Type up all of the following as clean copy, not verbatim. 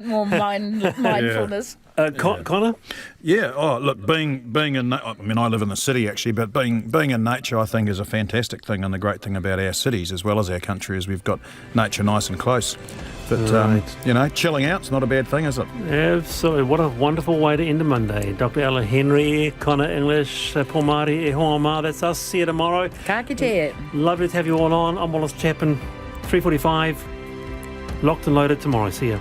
more mindfulness. Connor? Yeah. Oh, look, being in, I mean, I live in the city actually, but being in nature, I think, is a fantastic thing. And the great thing about our cities as well as our country is we've got nature nice and close. But Right. chilling out's not a bad thing, is it? Absolutely. What a wonderful way to end a Monday. Dr. Ella Henry, Connor English, Paul Māori, e hoa mā. That's us. See you tomorrow. Ka kite. Lovely to have you all on. I'm Wallace Chapman. 3:45. Locked and loaded tomorrow. See ya.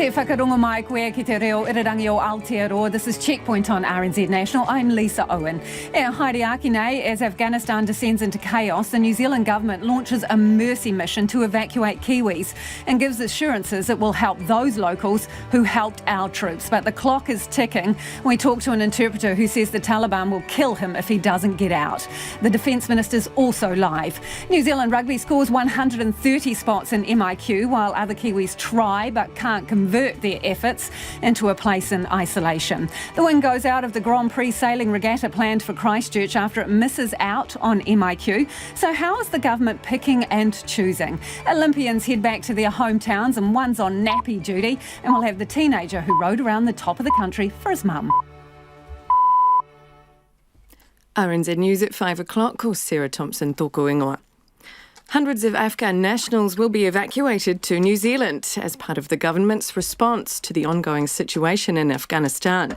Te whakarongo mai koe ki te reo irirangi o Aotearoa. This is Checkpoint on RNZ National. I'm Lisa Owen. Haere nei, as Afghanistan descends into chaos, the New Zealand government launches a mercy mission to evacuate Kiwis and gives assurances it will help those locals who helped our troops. But the clock is ticking. We talked to an interpreter who says the Taliban will kill him if he doesn't get out. The Defence Minister's also live. New Zealand rugby scores 130 spots in MIQ while other Kiwis try but can't convert their efforts into a place in isolation. The win goes out of the Grand Prix sailing regatta planned for Christchurch after it misses out on MIQ. So how is the government picking and choosing? Olympians head back to their hometowns and one's on nappy duty, and we'll have the teenager who rode around the top of the country for his mum. RNZ News at 5 o'clock, or Sarah Thompson tōku ingoa. Hundreds of Afghan nationals will be evacuated to New Zealand as part of the government's response to the ongoing situation in Afghanistan.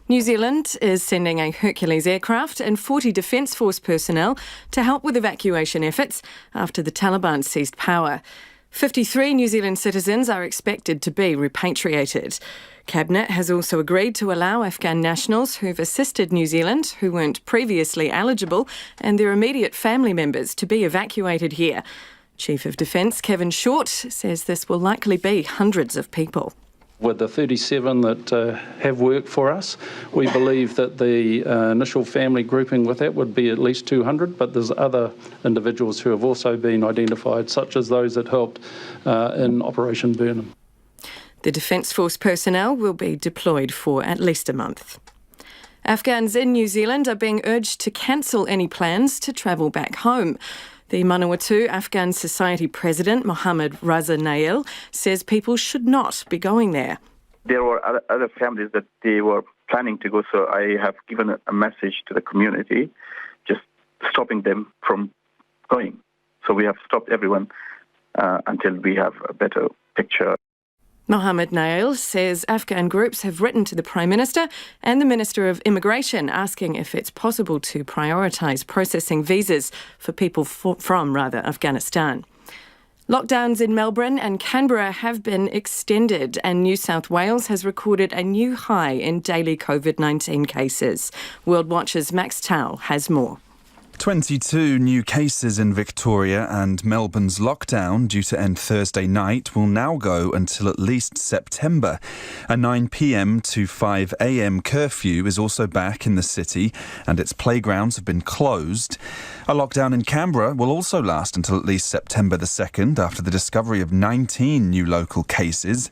New Zealand is sending a Hercules aircraft and 40 Defence Force personnel to help with evacuation efforts after the Taliban seized power. 53 New Zealand citizens are expected to be repatriated. Cabinet has also agreed to allow Afghan nationals who've assisted New Zealand, who weren't previously eligible, and their immediate family members to be evacuated here. Chief of Defence Kevin Short says this will likely be hundreds of people. With the 37 that have worked for us, we believe that the initial family grouping with that would be at least 200, but there's other individuals who have also been identified, such as those that helped in Operation Burnham. The Defence Force personnel will be deployed for at least a month. Afghans in New Zealand are being urged to cancel any plans to travel back home. The Manawatu Afghan Society President, Mohammed Raza Nail, says people should not be going there. There were other families that they were planning to go, so I have given a message to the community, just stopping them from going. So we have stopped everyone until we have a better picture. Mohammed Nail says Afghan groups have written to the Prime Minister and the Minister of Immigration asking if it's possible to prioritise processing visas for people from Afghanistan. Lockdowns in Melbourne and Canberra have been extended, and New South Wales has recorded a new high in daily COVID-19 cases. World Watch's Max Tau has more. 22 new cases in Victoria, and Melbourne's lockdown, due to end Thursday night, will now go until at least September. A 9 p.m. to 5 a.m. curfew is also back in the city, and its playgrounds have been closed. A lockdown in Canberra will also last until at least September the 2nd, after the discovery of 19 new local cases.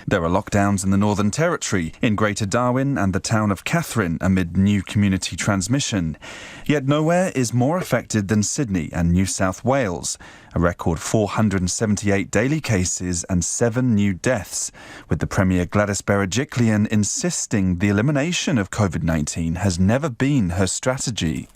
There are lockdowns in the Northern Territory, in Greater Darwin and the town of Katherine amid new community transmission. Yet nowhere is more affected than Sydney and New South Wales. A record 478 daily cases and 7 new deaths, with the Premier Gladys Berejiklian insisting the elimination of COVID-19 has never been her strategy.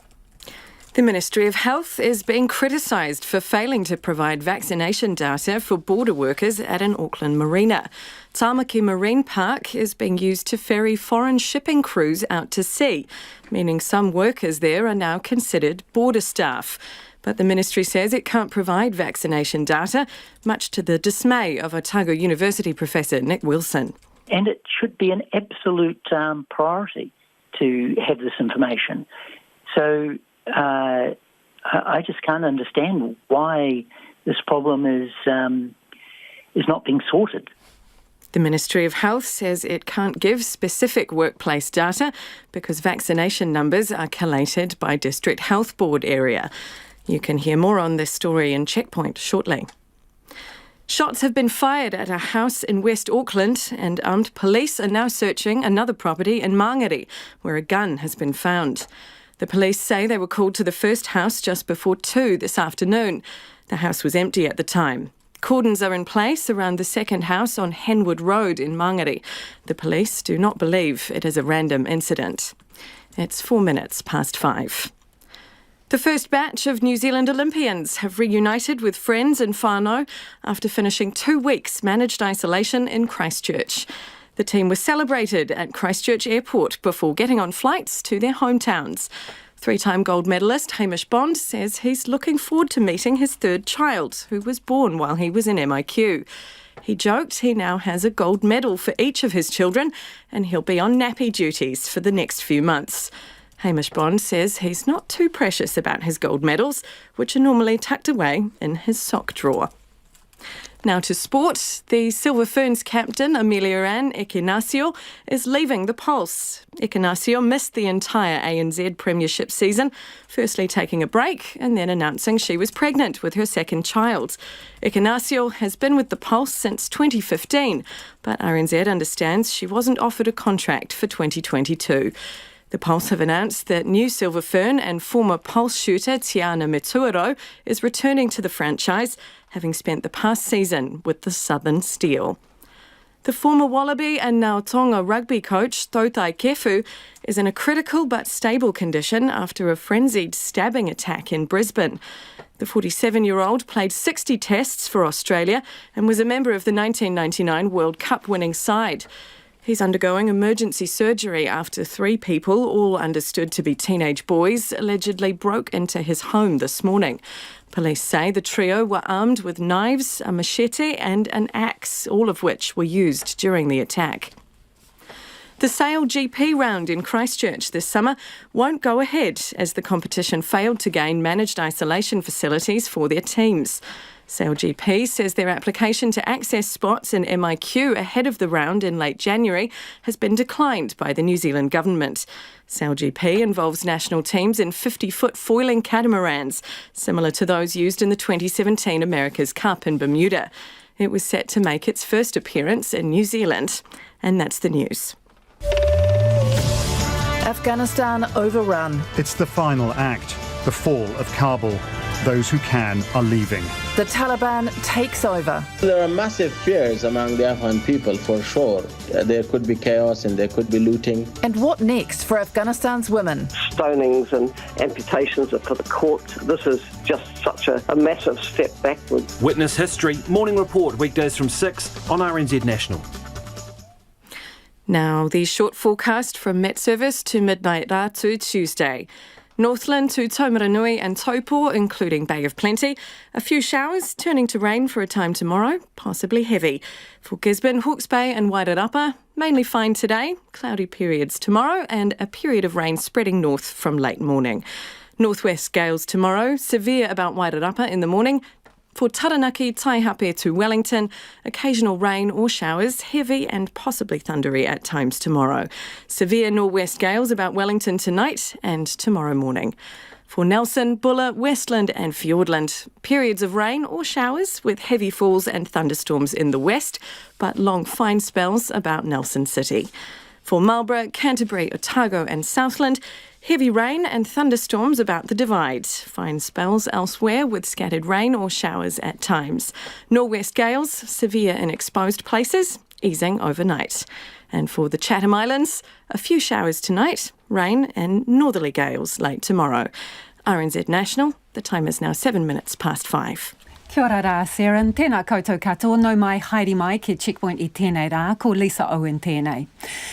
The Ministry of Health is being criticised for failing to provide vaccination data for border workers at an Auckland marina. Tamaki Marine Park is being used to ferry foreign shipping crews out to sea, meaning some workers there are now considered border staff. But the ministry says it can't provide vaccination data, much to the dismay of Otago University professor Nick Wilson. And it should be an absolute priority to have this information. So I just can't understand why this problem is not being sorted. The Ministry of Health says it can't give specific workplace data because vaccination numbers are collated by District Health Board area. You can hear more on this story in Checkpoint shortly. Shots have been fired at a house in West Auckland, and armed police are now searching another property in Mangere, where a gun has been found. The police say they were called to the first house just before 2 this afternoon. The house was empty at the time. Cordons are in place around the second house on Henwood Road in Mangere. The police do not believe it is a random incident. It's 4 minutes past 5. The first batch of New Zealand Olympians have reunited with friends in whānau after finishing 2 weeks managed isolation in Christchurch. The team was celebrated at Christchurch Airport before getting on flights to their hometowns. 3-time gold medalist Hamish Bond says he's looking forward to meeting his third child, who was born while he was in MIQ. He joked he now has a gold medal for each of his children, and he'll be on nappy duties for the next few months. Hamish Bond says he's not too precious about his gold medals, which are normally tucked away in his sock drawer. Now to sport. The Silver Ferns captain, Aotearoa Ekenasio, is leaving the Pulse. Ekenasio missed the entire ANZ Premiership season, firstly taking a break and then announcing she was pregnant with her second child. Ekenasio has been with the Pulse since 2015, but RNZ understands she wasn't offered a contract for 2022. The Pulse have announced that new Silver Fern and former Pulse shooter Tiana Metuaro is returning to the franchise, having spent the past season with the Southern Steel. The former Wallaby and now Tonga rugby coach Tautai Kefu is in a critical but stable condition after a frenzied stabbing attack in Brisbane. The 47-year-old played 60 tests for Australia and was a member of the 1999 World Cup winning side. He's undergoing emergency surgery after 3 people, all understood to be teenage boys, allegedly broke into his home this morning. Police say the trio were armed with knives, a machete and an axe, all of which were used during the attack. The Sail GP round in Christchurch this summer won't go ahead as the competition failed to gain managed isolation facilities for their teams. Sail GP says their application to access spots in MIQ ahead of the round in late January has been declined by the New Zealand government. Sail GP involves national teams in 50-foot foiling catamarans, similar to those used in the 2017 America's Cup in Bermuda. It was set to make its first appearance in New Zealand. And that's the news. Afghanistan overrun. It's the final act, the fall of Kabul. Those who can are leaving. The Taliban takes over. There are massive fears among the Afghan people, for sure. There could be chaos and there could be looting. And what next for Afghanistan's women? Stonings and amputations for the court. This is just such a massive step backwards. Witness History, Morning Report, weekdays from 6 on RNZ National. Now, the short forecast from Met Service to midnight to Tuesday. Northland to Taumaranui and Taupo, including Bay of Plenty. A few showers turning to rain for a time tomorrow, possibly heavy. For Gisborne, Hawke's Bay and Wairarapa, mainly fine today, cloudy periods tomorrow and a period of rain spreading north from late morning. Northwest gales tomorrow, severe about Wairarapa in the morning. For Taranaki, Taihape to Wellington, occasional rain or showers, heavy and possibly thundery at times tomorrow. Severe northwest gales about Wellington tonight and tomorrow morning. For Nelson, Buller, Westland and Fiordland, periods of rain or showers with heavy falls and thunderstorms in the west, but long fine spells about Nelson City. For Marlborough, Canterbury, Otago and Southland, heavy rain and thunderstorms about the Divide. Fine spells elsewhere with scattered rain or showers at times. Northwest gales, severe in exposed places, easing overnight. And for the Chatham Islands, a few showers tonight, rain and northerly gales late tomorrow. RNZ National, the time is now 7 minutes past 5. Kia ora rā, Sarah. Tēnā koutou katoa, no mai haere mai ki Checkpoint I tēnei rā, ko Lisa Owen tēnei.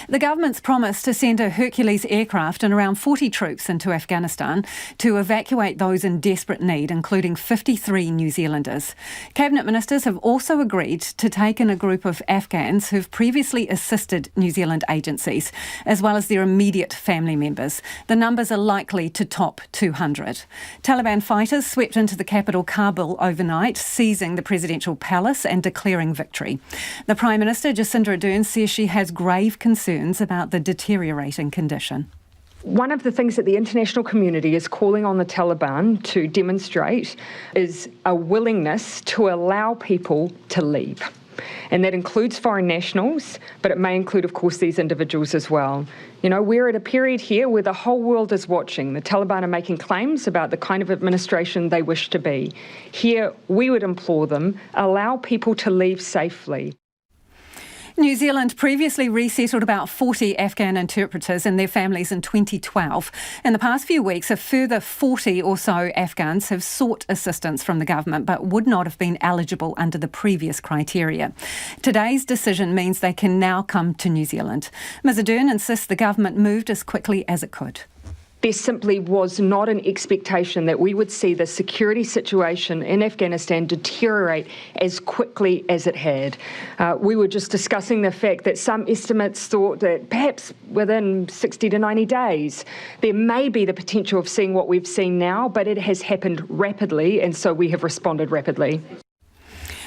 The government's promised to send a Hercules aircraft and around 40 troops into Afghanistan to evacuate those in desperate need, including 53 New Zealanders. Cabinet ministers have also agreed to take in a group of Afghans who've previously assisted New Zealand agencies, as well as their immediate family members. The numbers are likely to top 200. Taliban fighters swept into the capital Kabul overnight, seizing the presidential palace and declaring victory. The Prime Minister, Jacinda Ardern, says she has grave concerns about the deteriorating condition. One of the things that the international community is calling on the Taliban to demonstrate is a willingness to allow people to leave. And that includes foreign nationals, but it may include, of course, these individuals as well. You know, we're at a period here where the whole world is watching. The Taliban are making claims about the kind of administration they wish to be. Here, we would implore them, allow people to leave safely. New Zealand previously resettled about 40 Afghan interpreters and their families in 2012. In the past few weeks, a further 40 or so Afghans have sought assistance from the government but would not have been eligible under the previous criteria. Today's decision means they can now come to New Zealand. Ms Ardern insists the government moved as quickly as it could. There simply was not an expectation that we would see the security situation in Afghanistan deteriorate as quickly as it had. We were just discussing the fact that some estimates thought that perhaps within 60 to 90 days, there may be the potential of seeing what we've seen now, but it has happened rapidly, and so we have responded rapidly.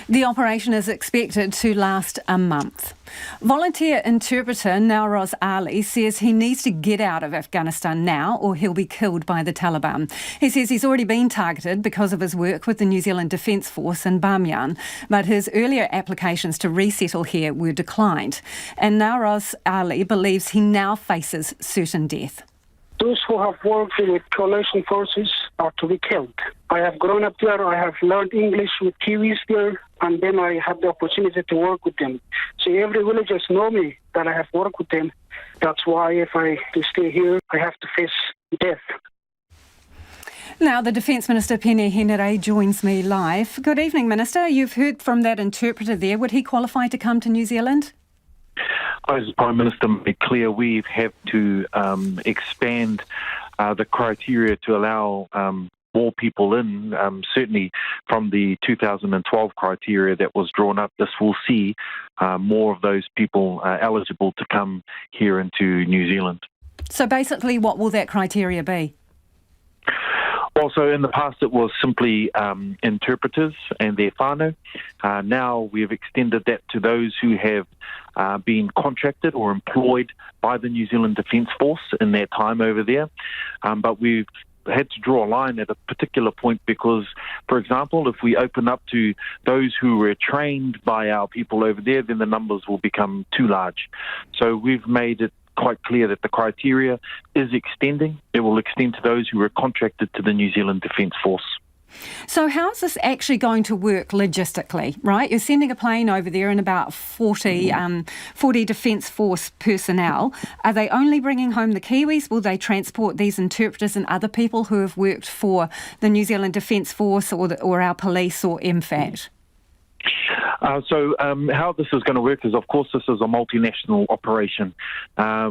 The operation is expected to last a month. Volunteer interpreter Nauroz Ali says he needs to get out of Afghanistan now or he'll be killed by the Taliban. He says he's already been targeted because of his work with the New Zealand Defence Force in Bamyan, but his earlier applications to resettle here were declined. And Nauroz Ali believes he now faces certain death. Those who have worked with coalition forces are to be killed. I have grown up there, I have learned English with Kiwis there, and then I had the opportunity to work with them. So every villagers know me that I have worked with them. That's why if I stay here, I have to face death. Now, the Defence Minister, Pene Henare, joins me live. Good evening, Minister. You've heard from that interpreter there. Would he qualify to come to New Zealand? As the Prime Minister made clear, we have to expand the criteria to allow more people in, certainly from the 2012 criteria that was drawn up. This will see more of those people eligible to come here into New Zealand. So basically, what will that criteria be? Well, so in the past it was simply interpreters and their whānau. Now we've extended that to those who have been contracted or employed by the New Zealand Defence Force in their time over there. But we've had to draw a line at a particular point because, for example, if we open up to those who were trained by our people over there, then the numbers will become too large. So we've made it quite clear that the criteria is extending. It will extend to those who were contracted to the New Zealand Defence Force. So how's this actually going to work logistically, right? You're sending a plane over there and about 40 Defence Force personnel. Are they only bringing home the Kiwis? Will they transport these interpreters and other people who have worked for the New Zealand Defence Force or our police or MFAT? So how this is going to work is, of course, this is a multinational operation.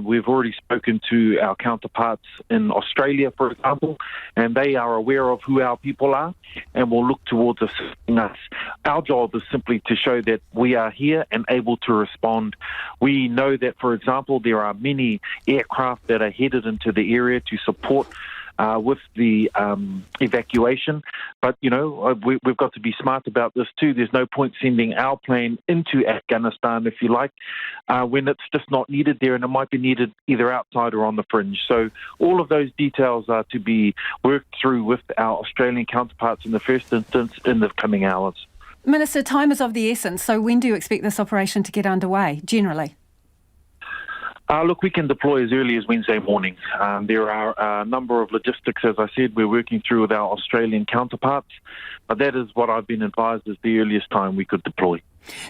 We've already spoken to our counterparts in Australia, for example, and they are aware of who our people are and will look towards assisting us. Our job is simply to show that we are here and able to respond. We know that, for example, there are many aircraft that are headed into the area to support with the evacuation. But, you know, we've got to be smart about this too. There's no point sending our plane into Afghanistan, if you like, when it's just not needed there, and it might be needed either outside or on the fringe. So all of those details are to be worked through with our Australian counterparts in the first instance in the coming hours. Minister, time is of the essence. So when do you expect this operation to get underway, generally? Look, we can deploy as early as Wednesday morning. There are a number of logistics, as I said, we're working through with our Australian counterparts, but that is what I've been advised is the earliest time we could deploy.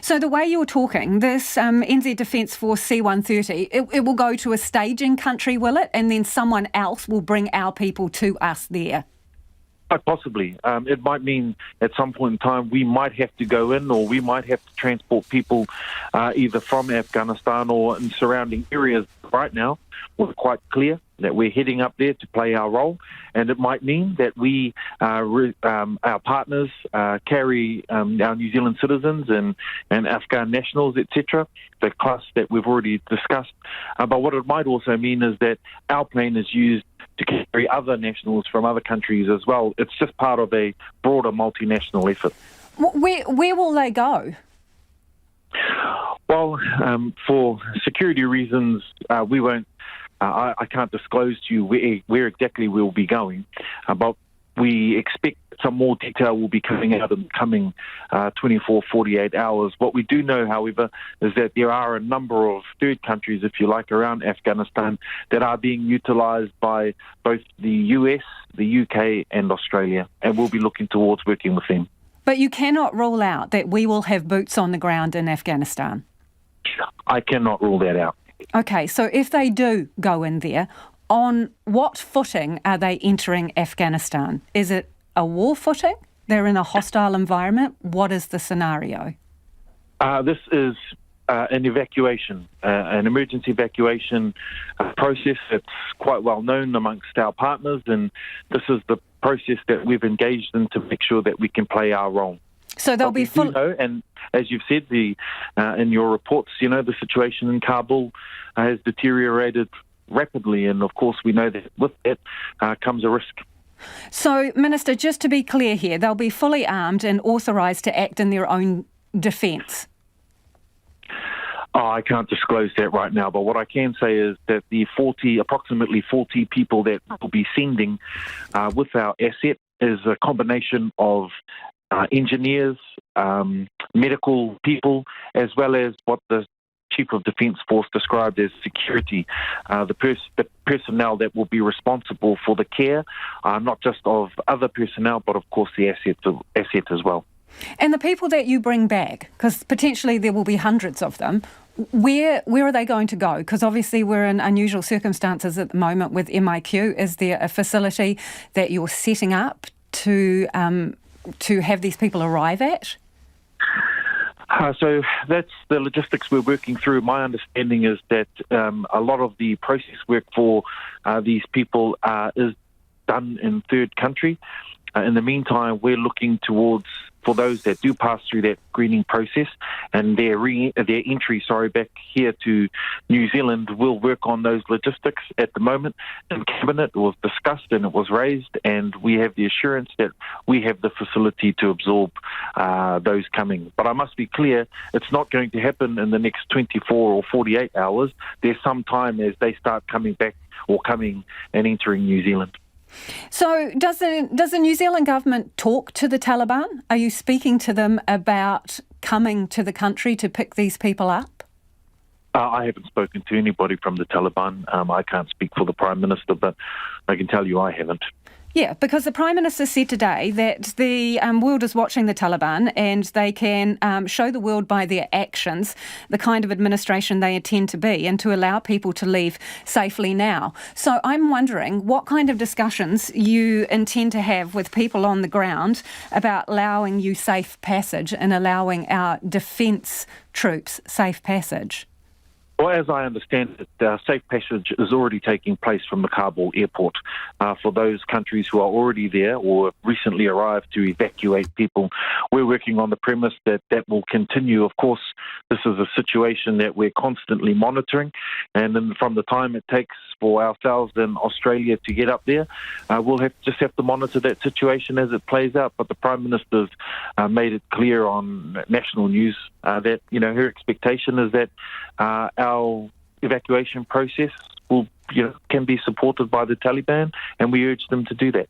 So the way you're talking, this NZ Defence Force C-130, it will go to a staging country, will it? And then someone else will bring our people to us there? Quite possibly. It might mean at some point in time we might have to go in, or we might have to transport people either from Afghanistan or in surrounding areas. Right now, we're quite clear that we're heading up there to play our role, and it might mean that we, our partners, carry our New Zealand citizens and Afghan nationals, etc., the class that we've already discussed. But what it might also mean is that our plane is used to carry other nationals from other countries as well. It's just part of a broader multinational effort. Where will they go? Well, for security reasons, we won't I can't disclose to you where exactly we'll be going, but we expect some more detail will be coming out in the coming 24, 48 hours. What we do know, however, is that there are a number of third countries, if you like, around Afghanistan that are being utilised by both the US, the UK and Australia, and we'll be looking towards working with them. But you cannot rule out that we will have boots on the ground in Afghanistan. I cannot rule that out. Okay, so if they do go in there, on what footing are they entering Afghanistan? Is it a war footing? They're in a hostile environment? What is the scenario? This is an evacuation, an emergency evacuation process that's quite well known amongst our partners, and this is the process that we've engaged in to make sure that we can play our role. So they'll be full. And as you've said, in your reports, the situation in Kabul has deteriorated rapidly, and of course we know that with that comes a risk. So, Minister, just to be clear here, they'll be fully armed and authorised to act in their own defence. I can't disclose that right now, but what I can say is that the approximately 40 people that we'll be sending with our asset is a combination of engineers, medical people, as well as what the Chief of Defence Force described as security, the personnel that will be responsible for the care, not just of other personnel, but of course the asset as well. And the people that you bring back, because potentially there will be hundreds of them, where are they going to go? Because obviously we're in unusual circumstances at the moment with MIQ. Is there a facility that you're setting up to have these people arrive at? So that's the logistics we're working through. My understanding is that a lot of the process work for these people is done in third country. In the meantime, we're looking towards, for those that do pass through that greening process and their entry back here to New Zealand, we'll work on those logistics. At the moment in Cabinet, it was discussed and it was raised, and we have the assurance that we have the facility to absorb those coming. But I must be clear, it's not going to happen in the next 24 or 48 hours. There's some time as they start coming back or coming and entering New Zealand. So does the New Zealand government talk to the Taliban? Are you speaking to them about coming to the country to pick these people up? I haven't spoken to anybody from the Taliban. I can't speak for the Prime Minister, but I can tell you I haven't. Yeah, because the Prime Minister said today that the world is watching the Taliban and they can show the world by their actions the kind of administration they intend to be and to allow people to leave safely now. So I'm wondering what kind of discussions you intend to have with people on the ground about allowing you safe passage and allowing our defence troops safe passage. Well, as I understand it, safe passage is already taking place from the Kabul airport for those countries who are already there or recently arrived to evacuate people. We're working on the premise that that will continue. Of course, this is a situation that we're constantly monitoring, and then from the time it takes for ourselves in Australia to get up there, we'll just have to monitor that situation as it plays out. But the Prime Minister's made it clear on national news that her expectation is that our evacuation process can be supported by the Taliban, and we urge them to do that.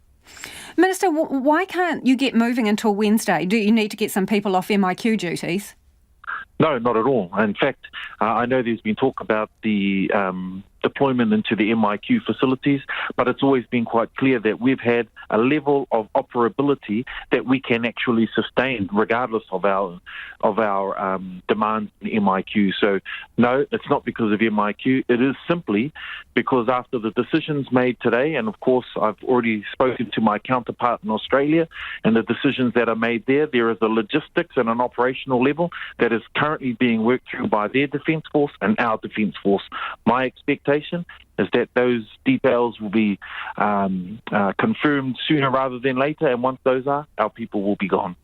Minister, why can't you get moving until Wednesday? Do you need to get some people off MIQ duties? No, not at all. In fact, I know there's been talk about the deployment into the MIQ facilities, but it's always been quite clear that we've had a level of operability that we can actually sustain regardless of our demands in MIQ. So no, it's not because of MIQ. It is simply because after the decisions made today, and of course I've already spoken to my counterpart in Australia, and the decisions that are made there is a logistics and an operational level that is currently being worked through by their defence force and our defence force. My expectation is that those details will be confirmed sooner rather than later, and once those are, our people will be gone.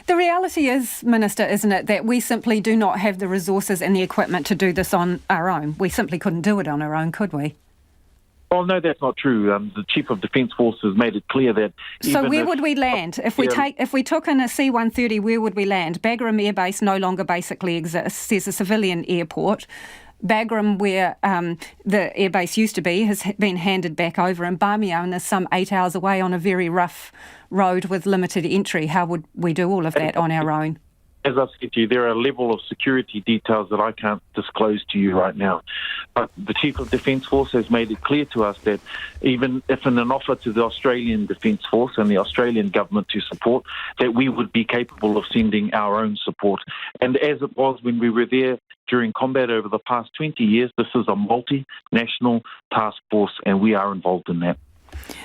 The reality is, Minister, isn't it, that we simply do not have the resources and the equipment to do this on our own? We simply couldn't do it on our own, could we? Well, no, that's not true. The Chief of Defence Force has made it clear that... So where would we land? If we took in a C-130, where would we land? Bagram Air Base no longer basically exists. There's a civilian airport. Bagram, where the airbase used to be, has been handed back over, and Bamiyan is some 8 hours away on a very rough road with limited entry. How would we do all of that on our own? As I've said to you, there are a level of security details that I can't disclose to you right now. But the Chief of Defence Force has made it clear to us that even if in an offer to the Australian Defence Force and the Australian government to support, that we would be capable of sending our own support. And as it was when we were there during combat over the past 20 years, this is a multinational task force and we are involved in that.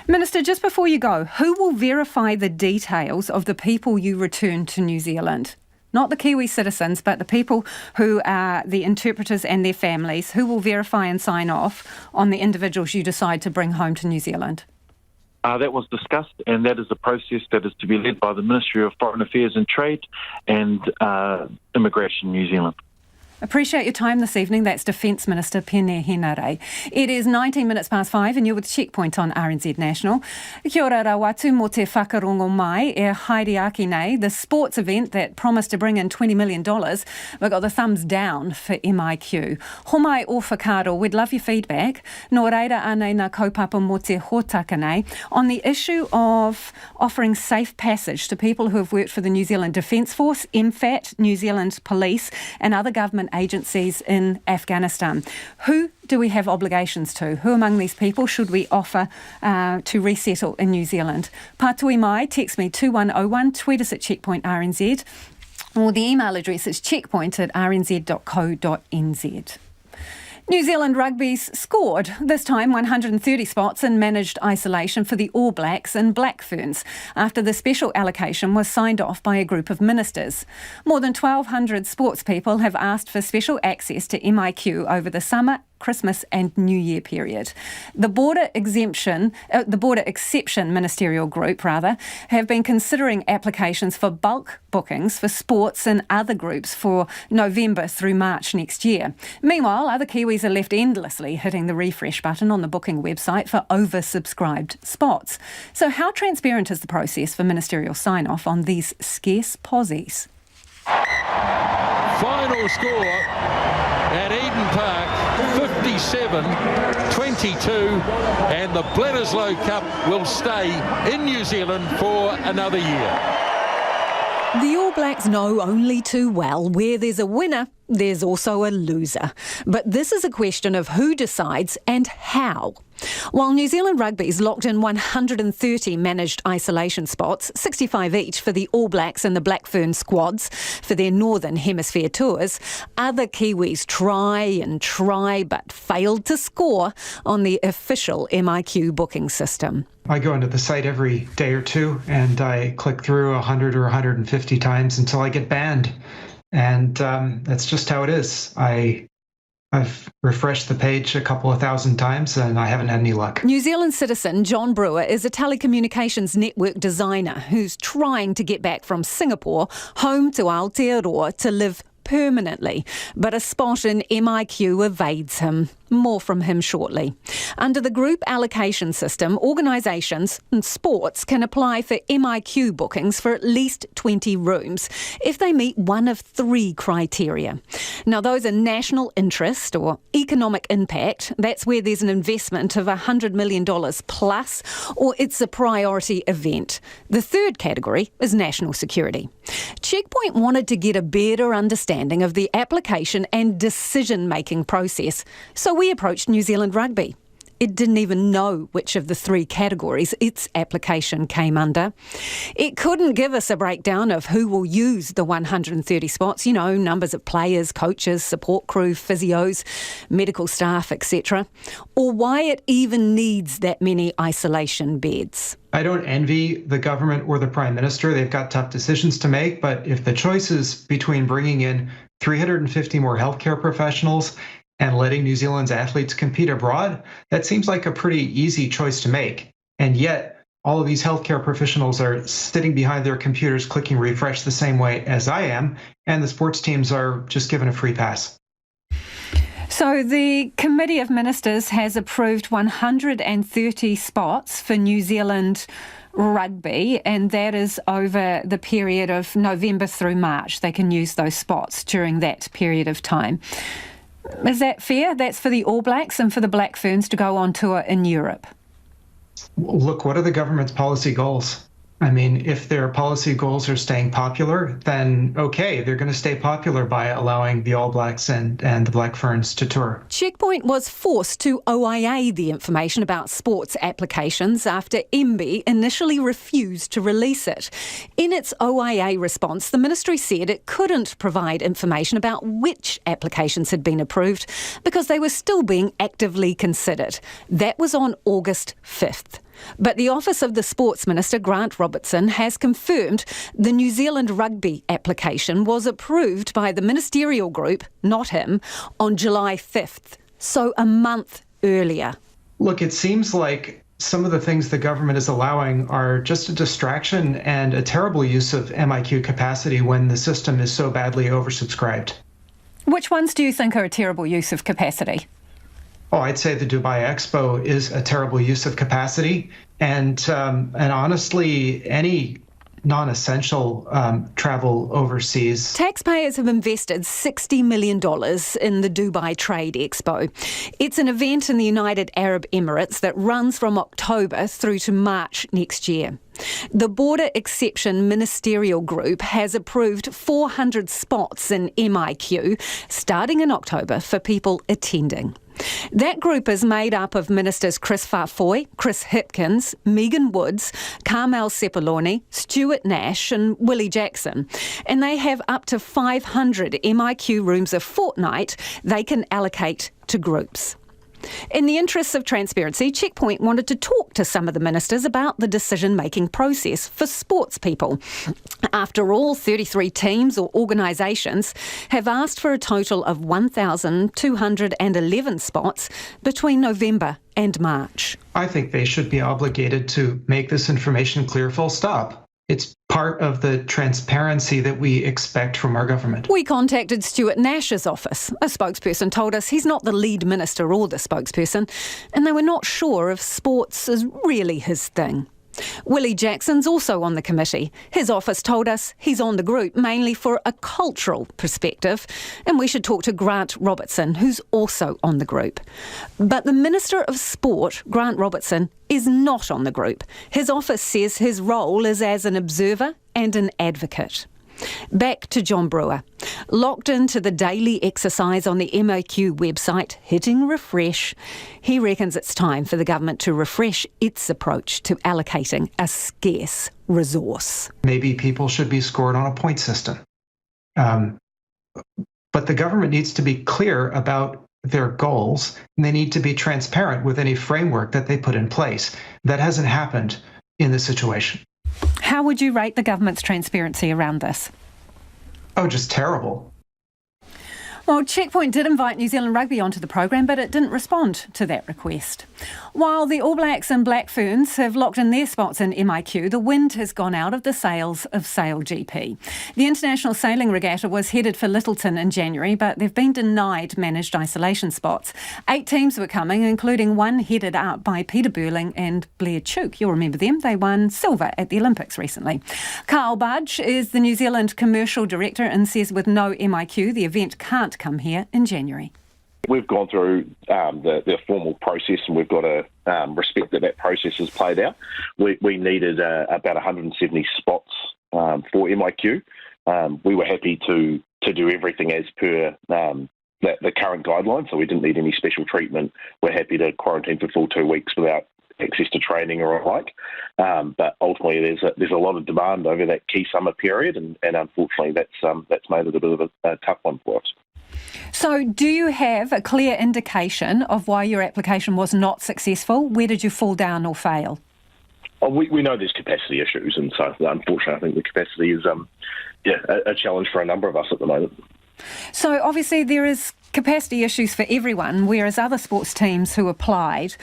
Minister, just before you go, who will verify the details of the people you return to New Zealand? Not the Kiwi citizens, but the people who are the interpreters and their families. Who will verify and sign off on the individuals you decide to bring home to New Zealand? That was discussed, and that is a process that is to be led by the Ministry of Foreign Affairs and Trade and Immigration New Zealand. Appreciate your time this evening. That's Defence Minister Pene Henare. It is 19 minutes past 5 and you're with Checkpoint on RNZ National. Kia ora rawatu mō te whakarongo mai e haere nei, the sports event that promised to bring in $20 million, but got the thumbs down for MIQ. Homai o whakaro, we'd love your feedback. Nō reira anei nā kaupapa mō te hōtaka nei on the issue of offering safe passage to people who have worked for the New Zealand Defence Force, MFAT, New Zealand Police and other government agencies in Afghanistan. Who do we have obligations to? Who among these people should we offer to resettle in New Zealand? Pātui mai, text me 2101, tweet us at Checkpoint RNZ, or the email address is checkpoint@rnz.co.nz. New Zealand Rugby's scored, this time 130 spots in managed isolation for the All Blacks and Black Ferns, after the special allocation was signed off by a group of ministers. More than 1,200 sports people have asked for special access to MIQ over the summer, Christmas and New Year period. The border exception ministerial group, have been considering applications for bulk bookings for sports and other groups for November through March next year. Meanwhile, other Kiwis are left endlessly hitting the refresh button on the booking website for oversubscribed spots. So how transparent is the process for ministerial sign-off on these scarce posies? Final score at Eden Park, 57-22, and the Bledisloe Cup will stay in New Zealand for another year. The All Blacks know only too well where there's a winner, there's also a loser. But this is a question of who decides and how. While New Zealand Rugby's locked in 130 managed isolation spots, 65 each for the All Blacks and the Black Fern squads for their Northern Hemisphere tours, other Kiwis try but failed to score on the official MIQ booking system. I go into the site every day or two and I click through 100 or 150 times until I get banned. And that's just how it is. I've refreshed the page a couple of thousand times and I haven't had any luck. New Zealand citizen John Brewer is a telecommunications network designer who's trying to get back from Singapore home to Aotearoa to live permanently, but a spot in MIQ evades him. More from him shortly. Under the group allocation system, organisations and sports can apply for MIQ bookings for at least 20 rooms if they meet one of three criteria. Now, those are national interest or economic impact. That's where there's an investment of $100 million plus, or it's a priority event. The third category is national security. Checkpoint wanted to get a better understanding of the application and decision-making process, so we approached New Zealand Rugby. It didn't even know which of the three categories its application came under. It couldn't give us a breakdown of who will use the 130 spots, numbers of players, coaches, support crew, physios, medical staff, etc., or why it even needs that many isolation beds. I don't envy the government or the Prime Minister. They've got tough decisions to make, but if the choice is between bringing in 350 more healthcare professionals and letting New Zealand's athletes compete abroad, that seems like a pretty easy choice to make. And yet, all of these healthcare professionals are sitting behind their computers clicking refresh the same way as I am, and the sports teams are just given a free pass. So the Committee of Ministers has approved 130 spots for New Zealand Rugby, and that is over the period of November through March. They can use those spots during that period of time. Is that fair? That's for the All Blacks and for the Black Ferns to go on tour in Europe. Look, what are the government's policy goals? I mean, if their policy goals are staying popular, then okay, they're going to stay popular by allowing the All Blacks and the Black Ferns to tour. Checkpoint was forced to OIA the information about sports applications after MB initially refused to release it. In its OIA response, the ministry said it couldn't provide information about which applications had been approved because they were still being actively considered. That was on August 5th. But the Office of the Sports Minister, Grant Robertson, has confirmed the New Zealand rugby application was approved by the ministerial group, not him, on July 5th, so a month earlier. Look, it seems like some of the things the government is allowing are just a distraction and a terrible use of MIQ capacity when the system is so badly oversubscribed. Which ones do you think are a terrible use of capacity? Oh, I'd say the Dubai Expo is a terrible use of capacity, and honestly, any non-essential travel overseas. Taxpayers have invested $60 million in the Dubai Trade Expo. It's an event in the United Arab Emirates that runs from October through to March next year. The Border Exception Ministerial Group has approved 400 spots in MIQ starting in October for people attending. That group is made up of Ministers Chris Farfoy, Chris Hipkins, Megan Woods, Carmel Sepuloni, Stuart Nash and Willie Jackson. And they have up to 500 MIQ rooms a fortnight they can allocate to groups. In the interests of transparency, Checkpoint wanted to talk to some of the ministers about the decision-making process for sports people. After all, 33 teams or organisations have asked for a total of 1,211 spots between November and March. I think they should be obligated to make this information clear, full stop. It's part of the transparency that we expect from our government. We contacted Stuart Nash's office. A spokesperson told us he's not the lead minister or the spokesperson, and they were not sure if sports is really his thing. Willie Jackson's also on the committee. His office told us he's on the group mainly for a cultural perspective, and we should talk to Grant Robertson, who's also on the group. But the Minister of Sport, Grant Robertson, is not on the group. His office says his role is as an observer and an advocate. Back to John Brewer. Locked into the daily exercise on the MOQ website, hitting refresh, he reckons it's time for the government to refresh its approach to allocating a scarce resource. Maybe people should be scored on a point system. But the government needs to be clear about their goals, and they need to be transparent with any framework that they put in place. That hasn't happened in this situation. How would you rate the government's transparency around this? Oh, just terrible. Well, Checkpoint did invite New Zealand Rugby onto the program, but it didn't respond to that request. While the All Blacks and Black Ferns have locked in their spots in MIQ, the wind has gone out of the sails of Sail GP. The International Sailing Regatta was headed for Lyttelton in January, but they've been denied managed isolation spots. 8 teams were coming, including one headed up by Peter Burling and Blair Tuke. You'll remember them. They won silver at the Olympics recently. Carl Budge is the New Zealand commercial director and says with no MIQ, the event can't come here in January. We've gone through the formal process, and we've got to respect that process has played out. We needed about 170 spots for MIQ. We were happy to do everything as per the current guidelines, so we didn't need any special treatment. We're happy to quarantine for full 2 weeks without access to training or like. But ultimately, there's a lot of demand over that key summer period, and unfortunately, that's made it a bit of a tough one for us. So do you have a clear indication of why your application was not successful? Where did you fall down or fail? We know there's capacity issues, and so unfortunately I think the capacity is a challenge for a number of us at the moment. So obviously there is capacity issues for everyone, whereas other sports teams who applied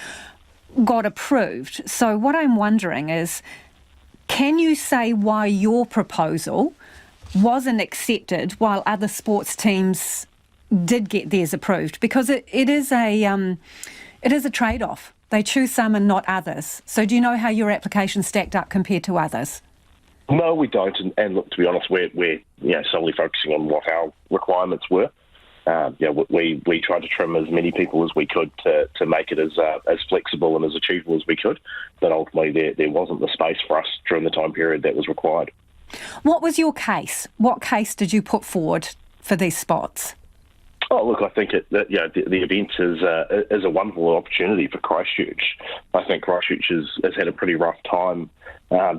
got approved. So what I'm wondering is, can you say why your proposal wasn't accepted while other sports teams did get theirs approved? Because it is a trade-off. They choose some and not others. So do you know how your application stacked up compared to others? No, we don't. And look, to be honest, we're solely focusing on what our requirements were. we tried to trim as many people as we could to make it as flexible and as achievable as we could, but ultimately there wasn't the space for us during the time period that was required. What was your case? What case did you put forward for these spots? Oh, look, I think the event is a wonderful opportunity for Christchurch. I think Christchurch has had a pretty rough time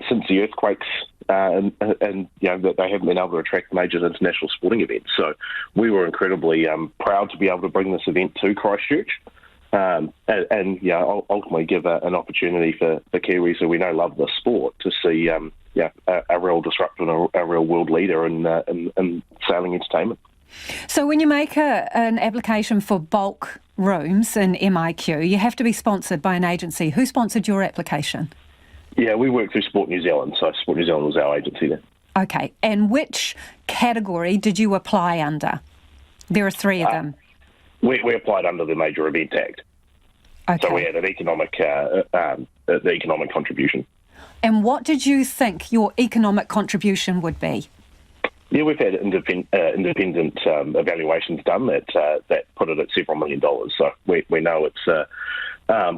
since the earthquakes, and that they haven't been able to attract major international sporting events. So we were incredibly proud to be able to bring this event to Christchurch, and ultimately give an opportunity for Kiwis who we know love the sport to see a real disruptor and a real world leader in sailing entertainment. So when you make an application for bulk rooms in MIQ, you have to be sponsored by an agency. Who sponsored your application? Yeah, we work through Sport New Zealand, so Sport New Zealand was our agency there. Okay, and which category did you apply under? There are three of them. We applied under the Major Event Act. Okay. So we had an the economic contribution. And what did you think your economic contribution would be? Yeah, we've had independent evaluations done that put it at several $1 million. So we know it's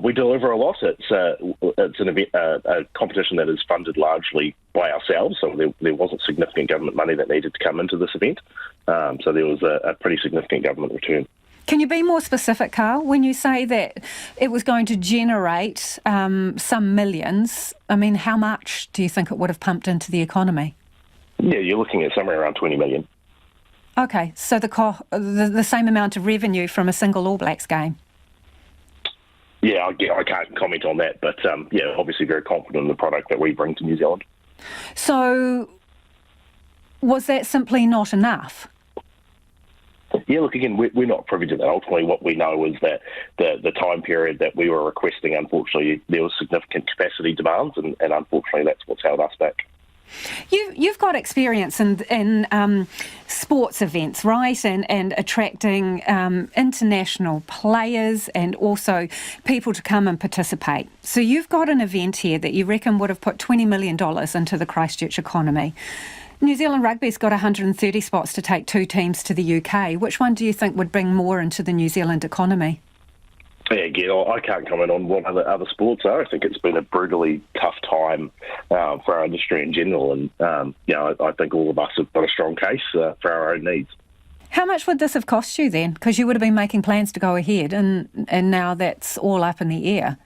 we deliver a lot. It's an event, a competition that is funded largely by ourselves. So there wasn't significant government money that needed to come into this event. So there was a pretty significant government return. Can you be more specific, Carl, when you say that it was going to generate some millions? I mean, how much do you think it would have pumped into the economy? Yeah, you're looking at somewhere around 20 million. Okay, so the same amount of revenue from a single All Blacks game? Yeah, I can't comment on that, but obviously very confident in the product that we bring to New Zealand. So was that simply not enough? Yeah, look, again, we're not privy to that. Ultimately, what we know is that the time period that we were requesting, unfortunately, there was significant capacity demands, and unfortunately that's what's held us back. You've got experience in sports events, right, and attracting international players and also people to come and participate. So you've got an event here that you reckon would have put $20 million into the Christchurch economy. New Zealand Rugby's got 130 spots to take two teams to the UK. Which one do you think would bring more into the New Zealand economy? Yeah, again, I can't comment on what other sports are. I think it's been a brutally tough time for our industry in general, and I think all of us have got a strong case for our own needs. How much would this have cost you then? Because you would have been making plans to go ahead, and now that's all up in the air.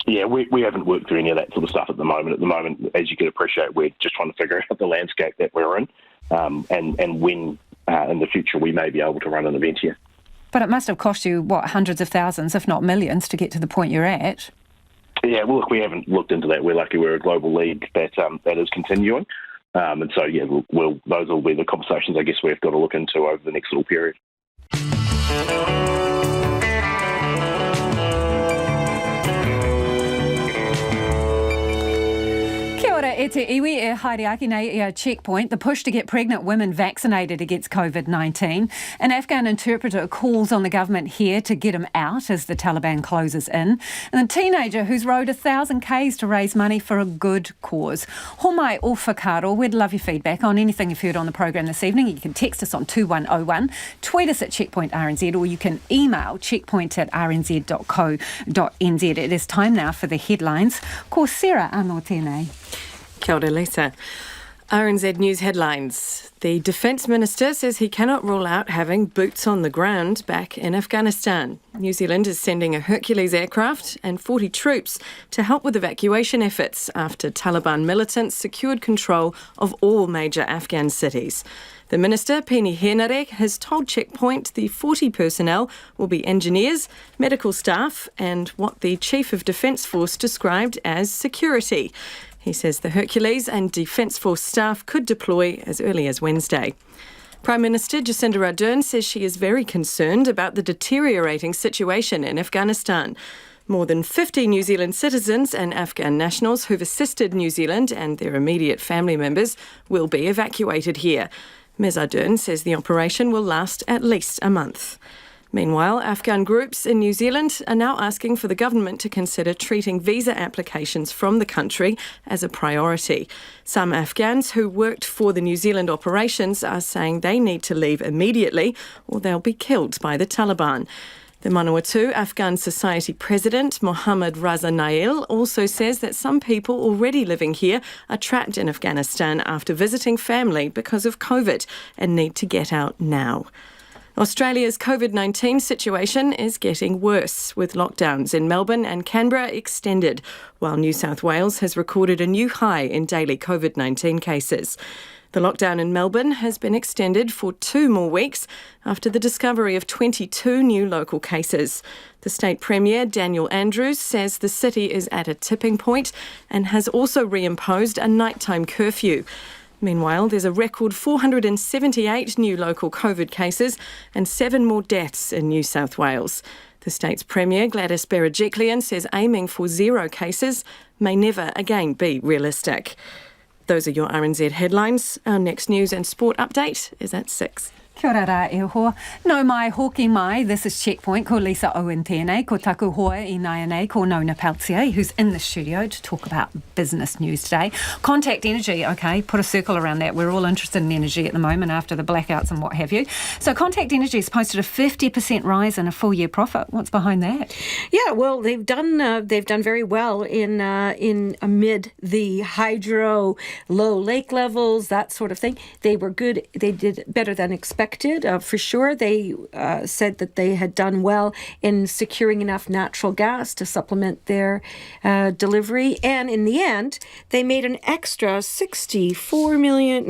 Yeah, we haven't worked through any of that sort of stuff at the moment. At the moment, as you can appreciate, we're just trying to figure out the landscape that we're in, and when in the future we may be able to run an event here. But it must have cost you, hundreds of thousands, if not millions, to get to the point you're at? Yeah, well, look, we haven't looked into that. We're lucky we're a global league that is continuing. And so, yeah, those will be the conversations, I guess, we've got to look into over the next little period. E te iwi e haere aki nei e a checkpoint, the push to get pregnant women vaccinated against COVID-19. An Afghan interpreter calls on the government here to get him out as the Taliban closes in. And a teenager who's rowed 1,000 Ks to raise money for a good cause. Homai o whakaro, we'd love your feedback on anything you've heard on the program this evening. You can text us on 2101, tweet us at Checkpoint RNZ, or you can email checkpoint@rnz.co.nz. It is time now for the headlines. Ko Sarah anō tēnei. Kia ora, Lisa. RNZ News headlines. The Defence Minister says he cannot rule out having boots on the ground back in Afghanistan. New Zealand is sending a Hercules aircraft and 40 troops to help with evacuation efforts after Taliban militants secured control of all major Afghan cities. The Minister, Pini Henare, has told Checkpoint the 40 personnel will be engineers, medical staff and what the Chief of Defence Force described as security. He says the Hercules and Defence Force staff could deploy as early as Wednesday. Prime Minister Jacinda Ardern says she is very concerned about the deteriorating situation in Afghanistan. More than 50 New Zealand citizens and Afghan nationals who've assisted New Zealand and their immediate family members will be evacuated here. Ms Ardern says the operation will last at least a month. Meanwhile, Afghan groups in New Zealand are now asking for the government to consider treating visa applications from the country as a priority. Some Afghans who worked for the New Zealand operations are saying they need to leave immediately or they'll be killed by the Taliban. The Manawatu Afghan Society President Mohammad Raza Nail also says that some people already living here are trapped in Afghanistan after visiting family because of COVID and need to get out now. Australia's COVID-19 situation is getting worse, with lockdowns in Melbourne and Canberra extended, while New South Wales has recorded a new high in daily COVID-19 cases. The lockdown in Melbourne has been extended for 2 more weeks after the discovery of 22 new local cases. The State Premier, Daniel Andrews, says the city is at a tipping point and has also reimposed a nighttime curfew. Meanwhile, there's a record 478 new local COVID cases and 7 more deaths in New South Wales. The state's Premier, Gladys Berejiklian, says aiming for 0 cases may never again be realistic. Those are your RNZ headlines. Our next news and sport update is at 6. Kia ora rā e hoa. Nau mai hoki mai, this is Checkpoint, ko Lisa Owen tēnei, ko taku hoa I nai anei, ko Nona Peltier, who's in the studio to talk about business news today. Contact Energy, okay, put a circle around that. We're all interested in energy at the moment after the blackouts and what have you. So Contact Energy has posted a 50% rise in a full year profit. What's behind that? Yeah, well, they've done very well in amid the hydro, low lake levels, that sort of thing. They were good. They did better than expected. For sure. They said that they had done well in securing enough natural gas to supplement their delivery. And in the end, they made an extra $62 million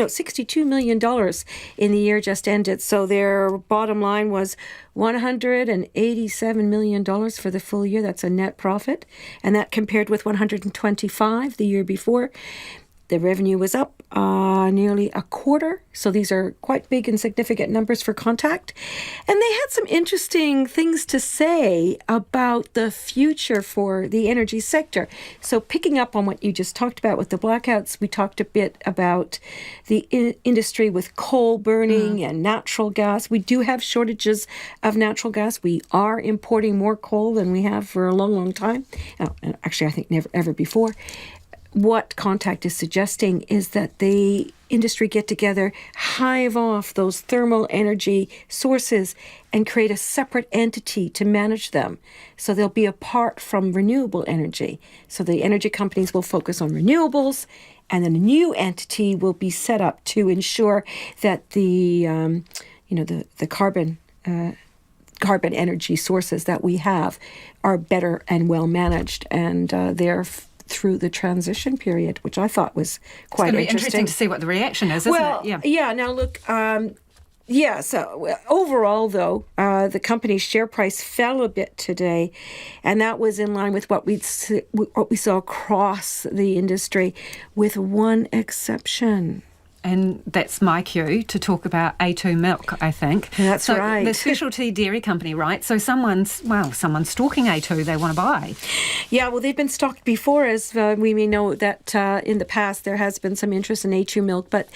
in the year just ended. So their bottom line was $187 million for the full year. That's a net profit. And that compared with $125 the year before. The revenue was up nearly a quarter. So these are quite big and significant numbers for Contact. And they had some interesting things to say about the future for the energy sector. So picking up on what you just talked about with the blackouts, we talked a bit about the industry with coal burning and natural gas. We do have shortages of natural gas. We are importing more coal than we have for a long, long time. Actually, I think never ever before. What Contact is suggesting is that the industry get together, hive off those thermal energy sources and create a separate entity to manage them. So they'll be apart from renewable energy. So the energy companies will focus on renewables, and then a new entity will be set up to ensure that the carbon energy sources that we have are better and well managed, and they're through the transition period, which I thought was quite interesting. It's going to be interesting to see what the reaction is, isn't it? Yeah. Now, look, so overall, though, the company's share price fell a bit today, and that was in line with what we saw across the industry, with one exception. And that's my cue to talk about A2 milk, I think. That's right. The specialty dairy company, right? So someone's stalking A2 they want to buy. Yeah, well, they've been stalked before, as we may know that in the past there has been some interest in A2 milk. But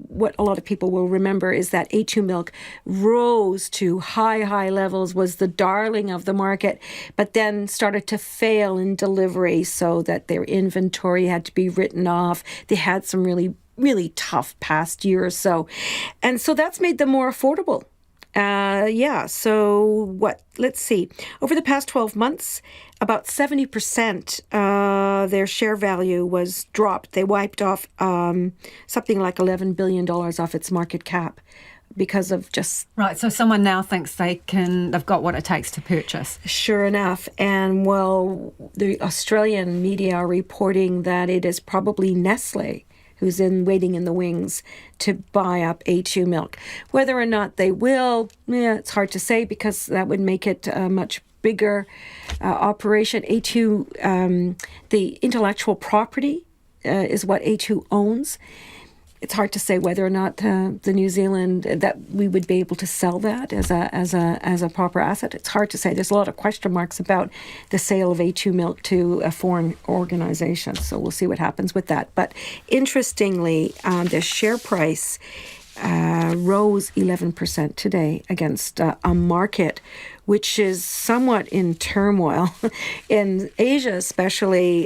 what a lot of people will remember is that A2 milk rose to high levels, was the darling of the market, but then started to fail in delivery so that their inventory had to be written off. They had some really tough past year or so. And so that's made them more affordable. Let's see. Over the past 12 months, about 70% their share value was dropped. They wiped off something like $11 billion off its market cap because of just... Right, so someone now thinks they've got what it takes to purchase. Sure enough. And, well, the Australian media are reporting that it is probably Nestle who's waiting in the wings to buy up A2 milk. Whether or not they will, it's hard to say, because that would make it a much bigger operation. A2, the intellectual property is what A2 owns. It's hard to say whether or not the New Zealand, that we would be able to sell that as a proper asset. It's hard to say. There's a lot of question marks about the sale of A2 milk to a foreign organization. So we'll see what happens with that. But interestingly, the share price rose 11% today against a market which is somewhat in turmoil. In Asia especially,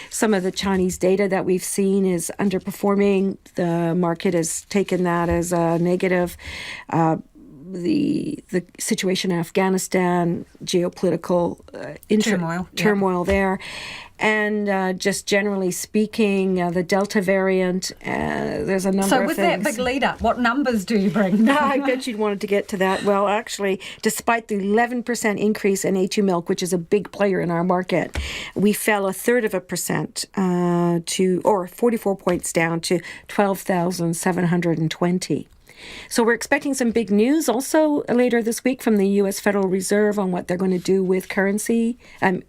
some of the Chinese data that we've seen is underperforming. The market has taken that as a negative. The situation in Afghanistan, geopolitical turmoil there. And just generally speaking, the Delta variant, there's a number of things. So with that big lead up, what numbers do you bring? I bet you'd wanted to get to that. Well, actually, despite the 11% increase in A2 milk, which is a big player in our market, we fell 1/3% or 44 points down to 12,720. So we're expecting some big news also later this week from the U.S. Federal Reserve on what they're going to do with currency,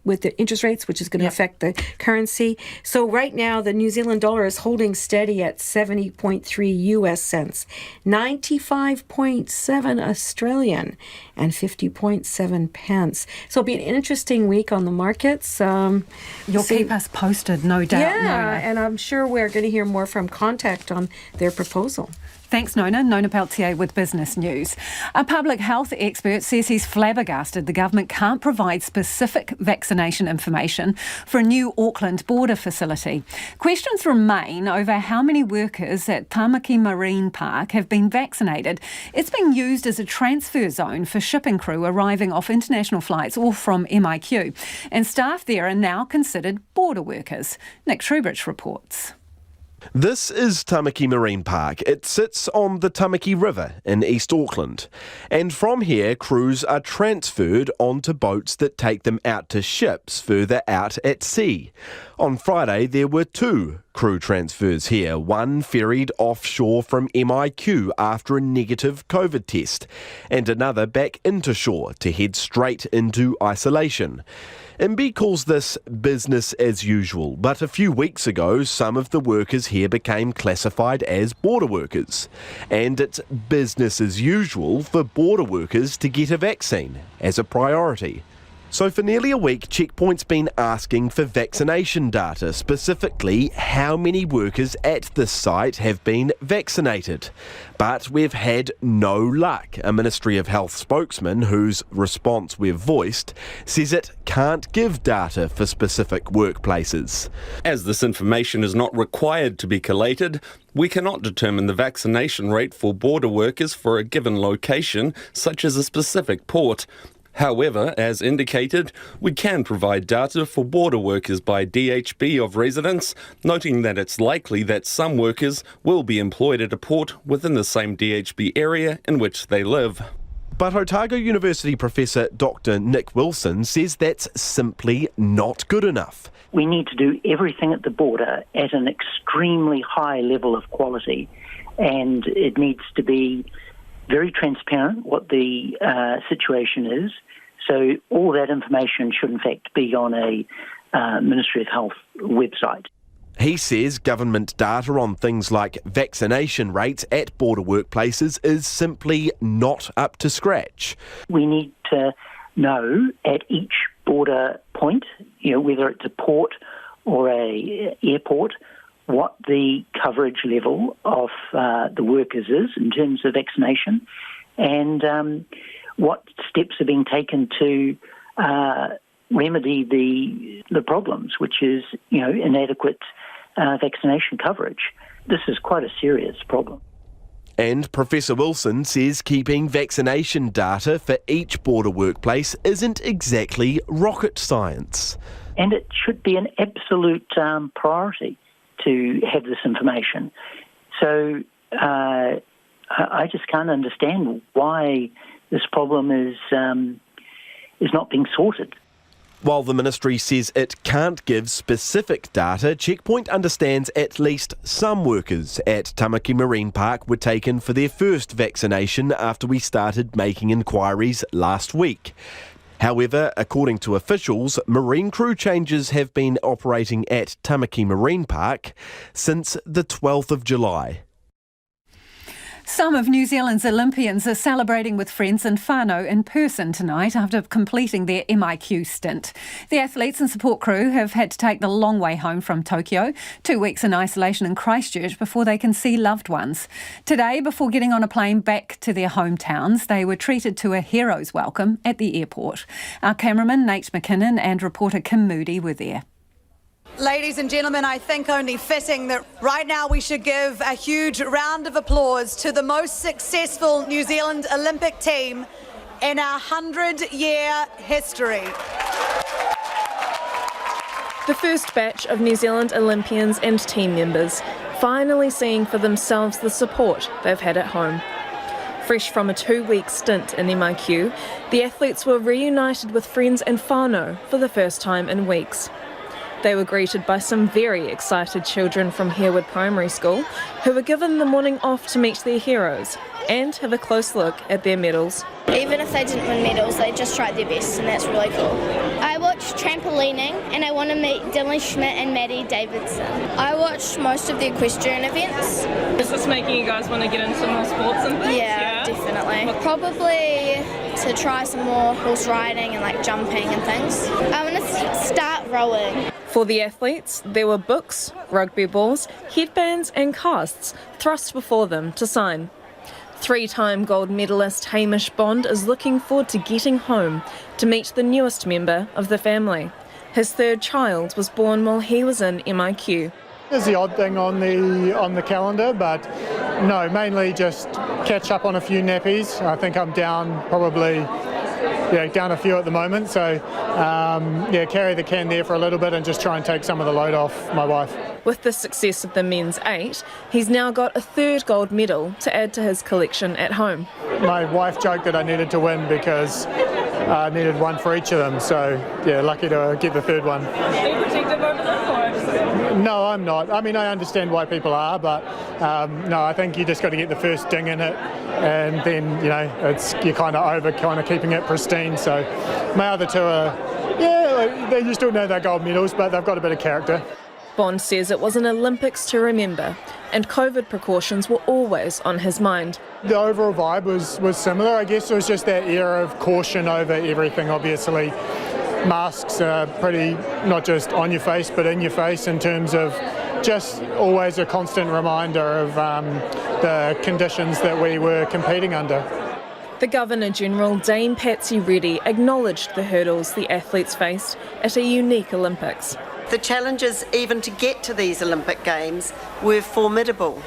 with the interest rates, which is going to affect the currency. So right now, the New Zealand dollar is holding steady at 70.3 U.S. cents, 95.7 Australian, and 50.7 pence. So it'll be an interesting week on the markets. You'll keep us posted, no doubt. Yeah, and I'm sure we're going to hear more from Contact on their proposal. Thanks, Nona. Nona Peltier with Business News. A public health expert says he's flabbergasted the government can't provide specific vaccination information for a new Auckland border facility. Questions remain over how many workers at Tamaki Marine Park have been vaccinated. It's being used as a transfer zone for shipping crew arriving off international flights or from MIQ. And staff there are now considered border workers. Nick Trubridge reports. This is Tamaki Marine Park. It sits on the Tamaki River in East Auckland. And from here, crews are transferred onto boats that take them out to ships further out at sea. On Friday, there were 2 crew transfers here, one ferried offshore from MIQ after a negative COVID test, and another back into shore to head straight into isolation. MB calls this business as usual, but a few weeks ago, some of the workers here became classified as border workers. And it's business as usual for border workers to get a vaccine as a priority. So for nearly a week, Checkpoint's been asking for vaccination data, specifically how many workers at this site have been vaccinated. But we've had no luck. A Ministry of Health spokesman, whose response we've voiced, says it can't give data for specific workplaces. As this information is not required to be collated, we cannot determine the vaccination rate for border workers for a given location, such as a specific port. However, as indicated, we can provide data for border workers by DHB of residence, noting that it's likely that some workers will be employed at a port within the same DHB area in which they live. But Otago University Professor Dr. Nick Wilson says that's simply not good enough. We need to do everything at the border at an extremely high level of quality, and it needs to be very transparent what the situation is. So all that information should in fact be on a Ministry of Health website. He says government data on things like vaccination rates at border workplaces is simply not up to scratch. We need to know at each border point, whether it's a port or a airport, what the coverage level of the workers is in terms of vaccination, and what steps are being taken to remedy the problems, which is inadequate vaccination coverage. This is quite a serious problem. And Professor Wilson says keeping vaccination data for each border workplace isn't exactly rocket science. And it should be an absolute priority to have this information. So I just can't understand why this problem is not being sorted. While the ministry says it can't give specific data, Checkpoint understands at least some workers at Tamaki Marine Park were taken for their first vaccination after we started making inquiries last week. However, according to officials, marine crew changes have been operating at Tamaki Marine Park since the 12th of July. Some of New Zealand's Olympians are celebrating with friends and whānau in person tonight after completing their MIQ stint. The athletes and support crew have had to take the long way home from Tokyo, 2 weeks in isolation in Christchurch before they can see loved ones. Today, before getting on a plane back to their hometowns, they were treated to a hero's welcome at the airport. Our cameraman Nate McKinnon and reporter Kim Moody were there. Ladies and gentlemen, I think only fitting that right now we should give a huge round of applause to the most successful New Zealand Olympic team in our 100-year history. The first batch of New Zealand Olympians and team members finally seeing for themselves the support they've had at home. Fresh from a 2-week stint in MIQ, the athletes were reunited with friends and whānau for the first time in weeks. They were greeted by some very excited children from Harewood Primary School who were given the morning off to meet their heroes and have a close look at their medals. Even if they didn't win medals, they just tried their best, and that's really cool. I watched trampolining, and I want to meet Dylan Schmidt and Maddie Davidson. I watched most of the equestrian events. Is this making you guys want to get into more sports and things? Yeah, definitely. Probably to try some more horse riding and like jumping and things. I want to start rowing. For the athletes, there were books, rugby balls, headbands and casts thrust before them to sign. 3-time gold medalist Hamish Bond is looking forward to getting home to meet the newest member of the family. His third child was born while he was in MIQ. There's the odd thing on the calendar, but no, mainly just catch up on a few nappies. I think I'm down probably down a few at the moment, so carry the can there for a little bit and just try and take some of the load off my wife. With the success of the men's 8, he's now got a third gold medal to add to his collection at home. My wife joked that I needed to win because I needed one for each of them, so lucky to get the third one. Are you protective over them? No, I'm not. I mean, I understand why people are, but no, I think you just got to get the first ding in it, and then you're kind of keeping it pristine. So my other two are, they just don't know they're gold medals, but they've got a bit of character. Bond says it was an Olympics to remember, and COVID precautions were always on his mind. The overall vibe was similar. I guess it was just that era of caution over everything, obviously. Masks are pretty, not just on your face, but in your face in terms of just always a constant reminder of the conditions that we were competing under. The Governor-General, Dame Patsy Reddy, acknowledged the hurdles the athletes faced at a unique Olympics. The challenges even to get to these Olympic Games were formidable,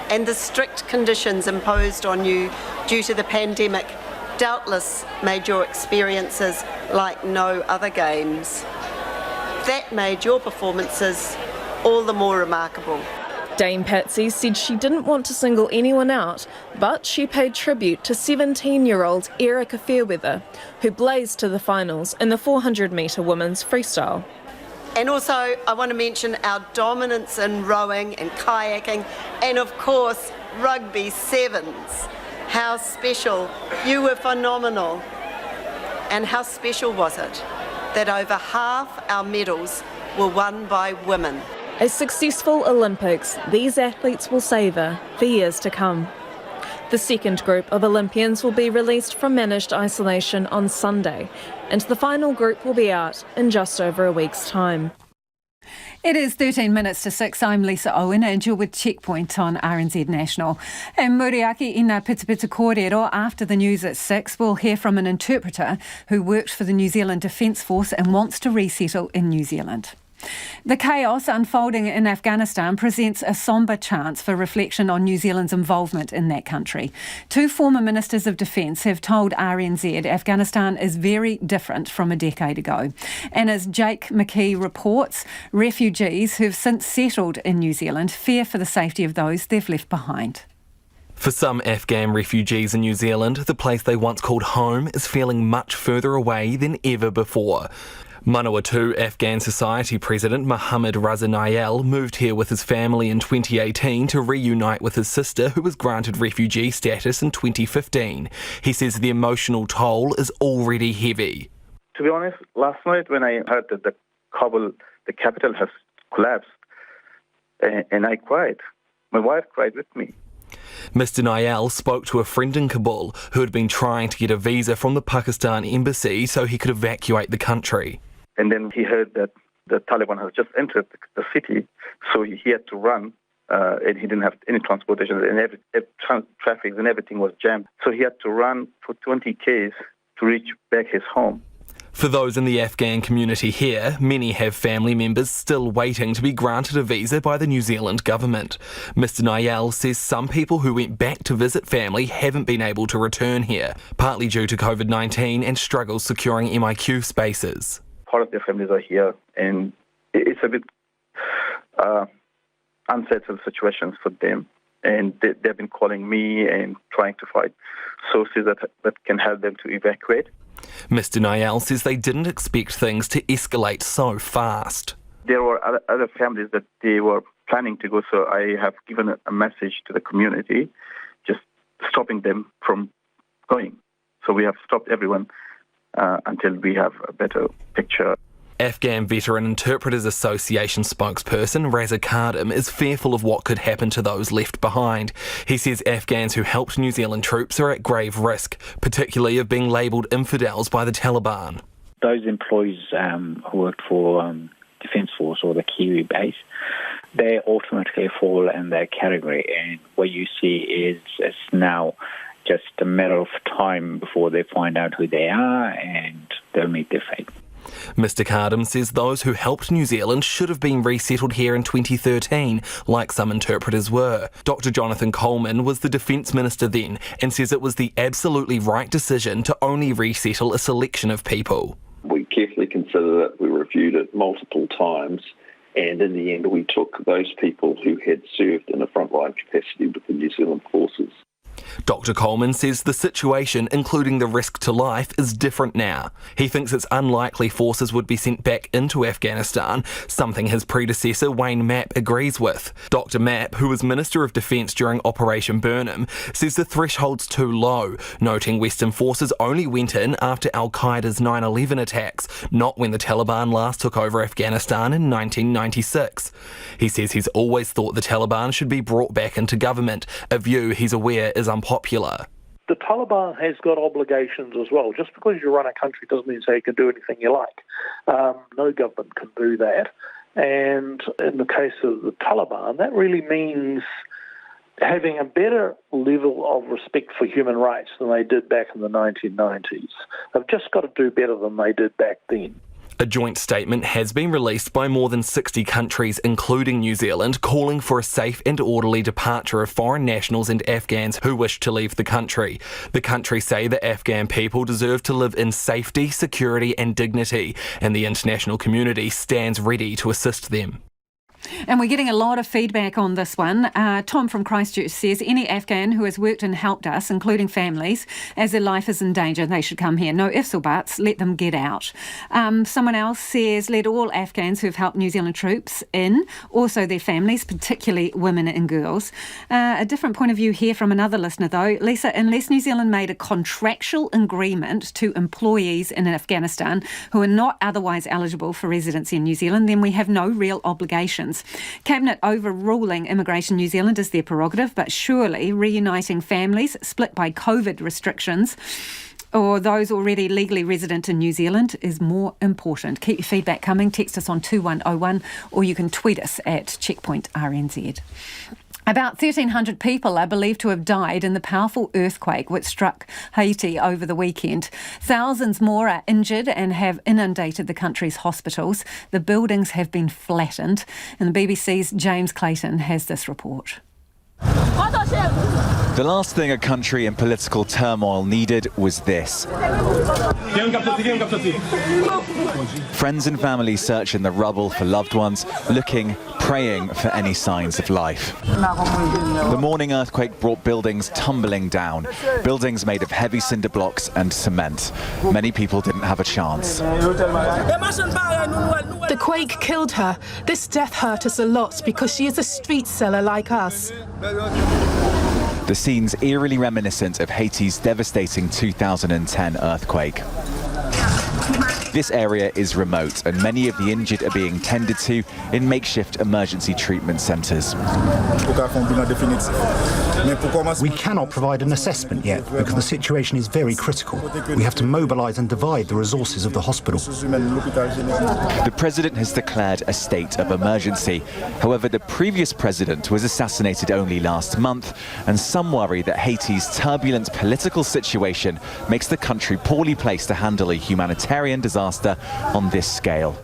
and the strict conditions imposed on you due to the pandemic doubtless made your experiences like no other games. That made your performances all the more remarkable. Dame Patsy said she didn't want to single anyone out, but she paid tribute to 17-year-old Erica Fairweather, who blazed to the finals in the 400-metre women's freestyle. And also, I want to mention our dominance in rowing and kayaking, and of course, rugby sevens. How special. You were phenomenal. And how special was it that over half our medals were won by women? A successful Olympics these athletes will savour for years to come. The second group of Olympians will be released from managed isolation on Sunday, and the final group will be out in just over a week's time. It is 13 minutes to 6. I'm Lisa Owen and you're with Checkpoint on RNZ National. And Muriaki ina Pitapita kōrero after the news at 6. We'll hear from an interpreter who worked for the New Zealand Defence Force and wants to resettle in New Zealand. The chaos unfolding in Afghanistan presents a sombre chance for reflection on New Zealand's involvement in that country. 2 former Ministers of Defence have told RNZ Afghanistan is very different from a decade ago. And as Jake McKee reports, refugees who've since settled in New Zealand fear for the safety of those they've left behind. For some Afghan refugees in New Zealand, the place they once called home is feeling much further away than ever before. Manawatu Afghan Society President Mohammed Razanayel moved here with his family in 2018 to reunite with his sister, who was granted refugee status in 2015. He says the emotional toll is already heavy. To be honest, last night when I heard that the Kabul, the capital, has collapsed, and I cried. My wife cried with me. Mr. Nayal spoke to a friend in Kabul who had been trying to get a visa from the Pakistan embassy so he could evacuate the country. And then he heard that the Taliban has just entered the city, so he had to run, and he didn't have any transportation, and traffic and everything was jammed. So he had to run for 20 k's to reach back his home. For those in the Afghan community here, many have family members still waiting to be granted a visa by the New Zealand government. Mr. Nayal says some people who went back to visit family haven't been able to return here, partly due to COVID-19 and struggles securing MIQ spaces. Part of their families are here, and it's a bit unsettled situations for them. And they've been calling me and trying to find sources that can help them to evacuate. Mr. Nayal says they didn't expect things to escalate so fast. There were other families that they were planning to go, so I have given a message to the community, just stopping them from going. So we have stopped everyone until we have a better picture. Afghan Veteran Interpreters Association spokesperson Raza Kardam is fearful of what could happen to those left behind. He says Afghans who helped New Zealand troops are at grave risk, particularly of being labelled infidels by the Taliban. Those employees who worked for Defence Force or the Kiwi base, they ultimately fall in that category, and what you see is it's now just a matter of time before they find out who they are and they'll meet their fate. Mr. Kardam says those who helped New Zealand should have been resettled here in 2013, like some interpreters were. Dr. Jonathan Coleman was the Defence Minister then and says it was the absolutely right decision to only resettle a selection of people. We carefully considered it, we reviewed it multiple times, and in the end we took those people who had served in a frontline capacity with the New Zealand forces. Dr. Coleman says the situation, including the risk to life, is different now. He thinks it's unlikely forces would be sent back into Afghanistan, something his predecessor Wayne Mapp agrees with. Dr. Mapp, who was Minister of Defence during Operation Burnham, says the threshold's too low, noting Western forces only went in after Al-Qaeda's 9/11 attacks, not when the Taliban last took over Afghanistan in 1996. He says he's always thought the Taliban should be brought back into government, a view he's aware is unpopular. The Taliban has got obligations as well. Just because you run a country doesn't mean say you can do anything you like. No government can do that. And in the case of the Taliban, that really means having a better level of respect for human rights than they did back in the 1990s. They've just got to do better than they did back then. A joint statement has been released by more than 60 countries, including New Zealand, calling for a safe and orderly departure of foreign nationals and Afghans who wish to leave the country. The countries say that Afghan people deserve to live in safety, security and dignity, and the international community stands ready to assist them. And we're getting a lot of feedback on this one. Tom from Christchurch says, any Afghan who has worked and helped us, including families, as their life is in danger, they should come here. No ifs or buts, let them get out. Someone else says, let all Afghans who have helped New Zealand troops in, also their families, particularly women and girls. A different point of view here from another listener, though. Lisa, unless New Zealand made a contractual agreement to employees in Afghanistan who are not otherwise eligible for residency in New Zealand, then we have no real obligations. Cabinet overruling Immigration New Zealand is their prerogative, but surely reuniting families split by COVID restrictions or those already legally resident in New Zealand is more important. Keep your feedback coming. Text us on 2101 or you can tweet us at Checkpoint RNZ. About 1,300 people are believed to have died in the powerful earthquake which struck Haiti over the weekend. Thousands more are injured and have inundated the country's hospitals. The buildings have been flattened. And the BBC's James Clayton has this report. The last thing a country in political turmoil needed was this. Friends and family search in the rubble for loved ones, looking, praying for any signs of life. The morning earthquake brought buildings tumbling down, buildings made of heavy cinder blocks and cement. Many people didn't have a chance. The quake killed her. This death hurt us a lot because she is a street seller like us. The scene's eerily reminiscent of Haiti's devastating 2010 earthquake. This area is remote and many of the injured are being tended to in makeshift emergency treatment centres. We cannot provide an assessment yet because the situation is very critical. We have to mobilise and divide the resources of the hospital. The president has declared a state of emergency. However, the previous president was assassinated only last month, and some worry that Haiti's turbulent political situation makes the country poorly placed to handle a humanitarian disaster on this scale.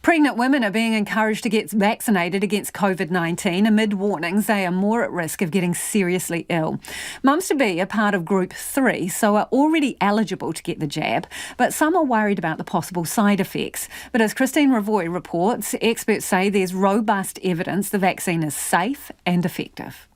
Pregnant women are being encouraged to get vaccinated against COVID-19 amid warnings they are more at risk of getting seriously ill. Mums-to-be are part of Group 3, so are already eligible to get the jab, but some are worried about the possible side effects. But as Christine Ravoy reports, experts say there's robust evidence the vaccine is safe and effective.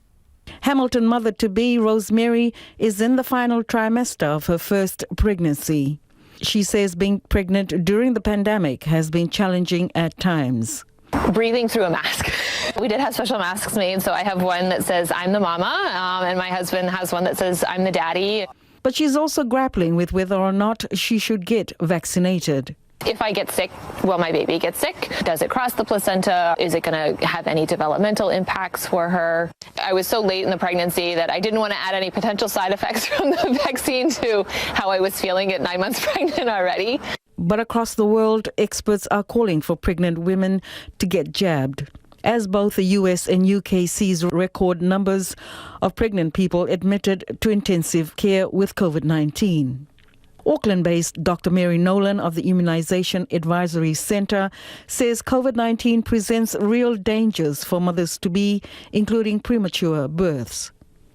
Hamilton mother-to-be Rosemary is in the final trimester of her first pregnancy. She says being pregnant during the pandemic has been challenging at times. Breathing through a mask. We did have special masks made, so I have one that says I'm the mama, and my husband has one that says I'm the daddy. But she's also grappling with whether or not she should get vaccinated. If I get sick, will my baby get sick? Does it cross the placenta? Is it going to have any developmental impacts for her? I was so late in the pregnancy that I didn't want to add any potential side effects from the vaccine to how I was feeling at 9 months pregnant already. But across the world, experts are calling for pregnant women to get jabbed, as both the US and UK sees record numbers of pregnant people admitted to intensive care with COVID-19. Auckland-based Dr. Mary Nolan of the Immunisation Advisory Centre says COVID-19 presents real dangers for mothers-to-be, including premature births.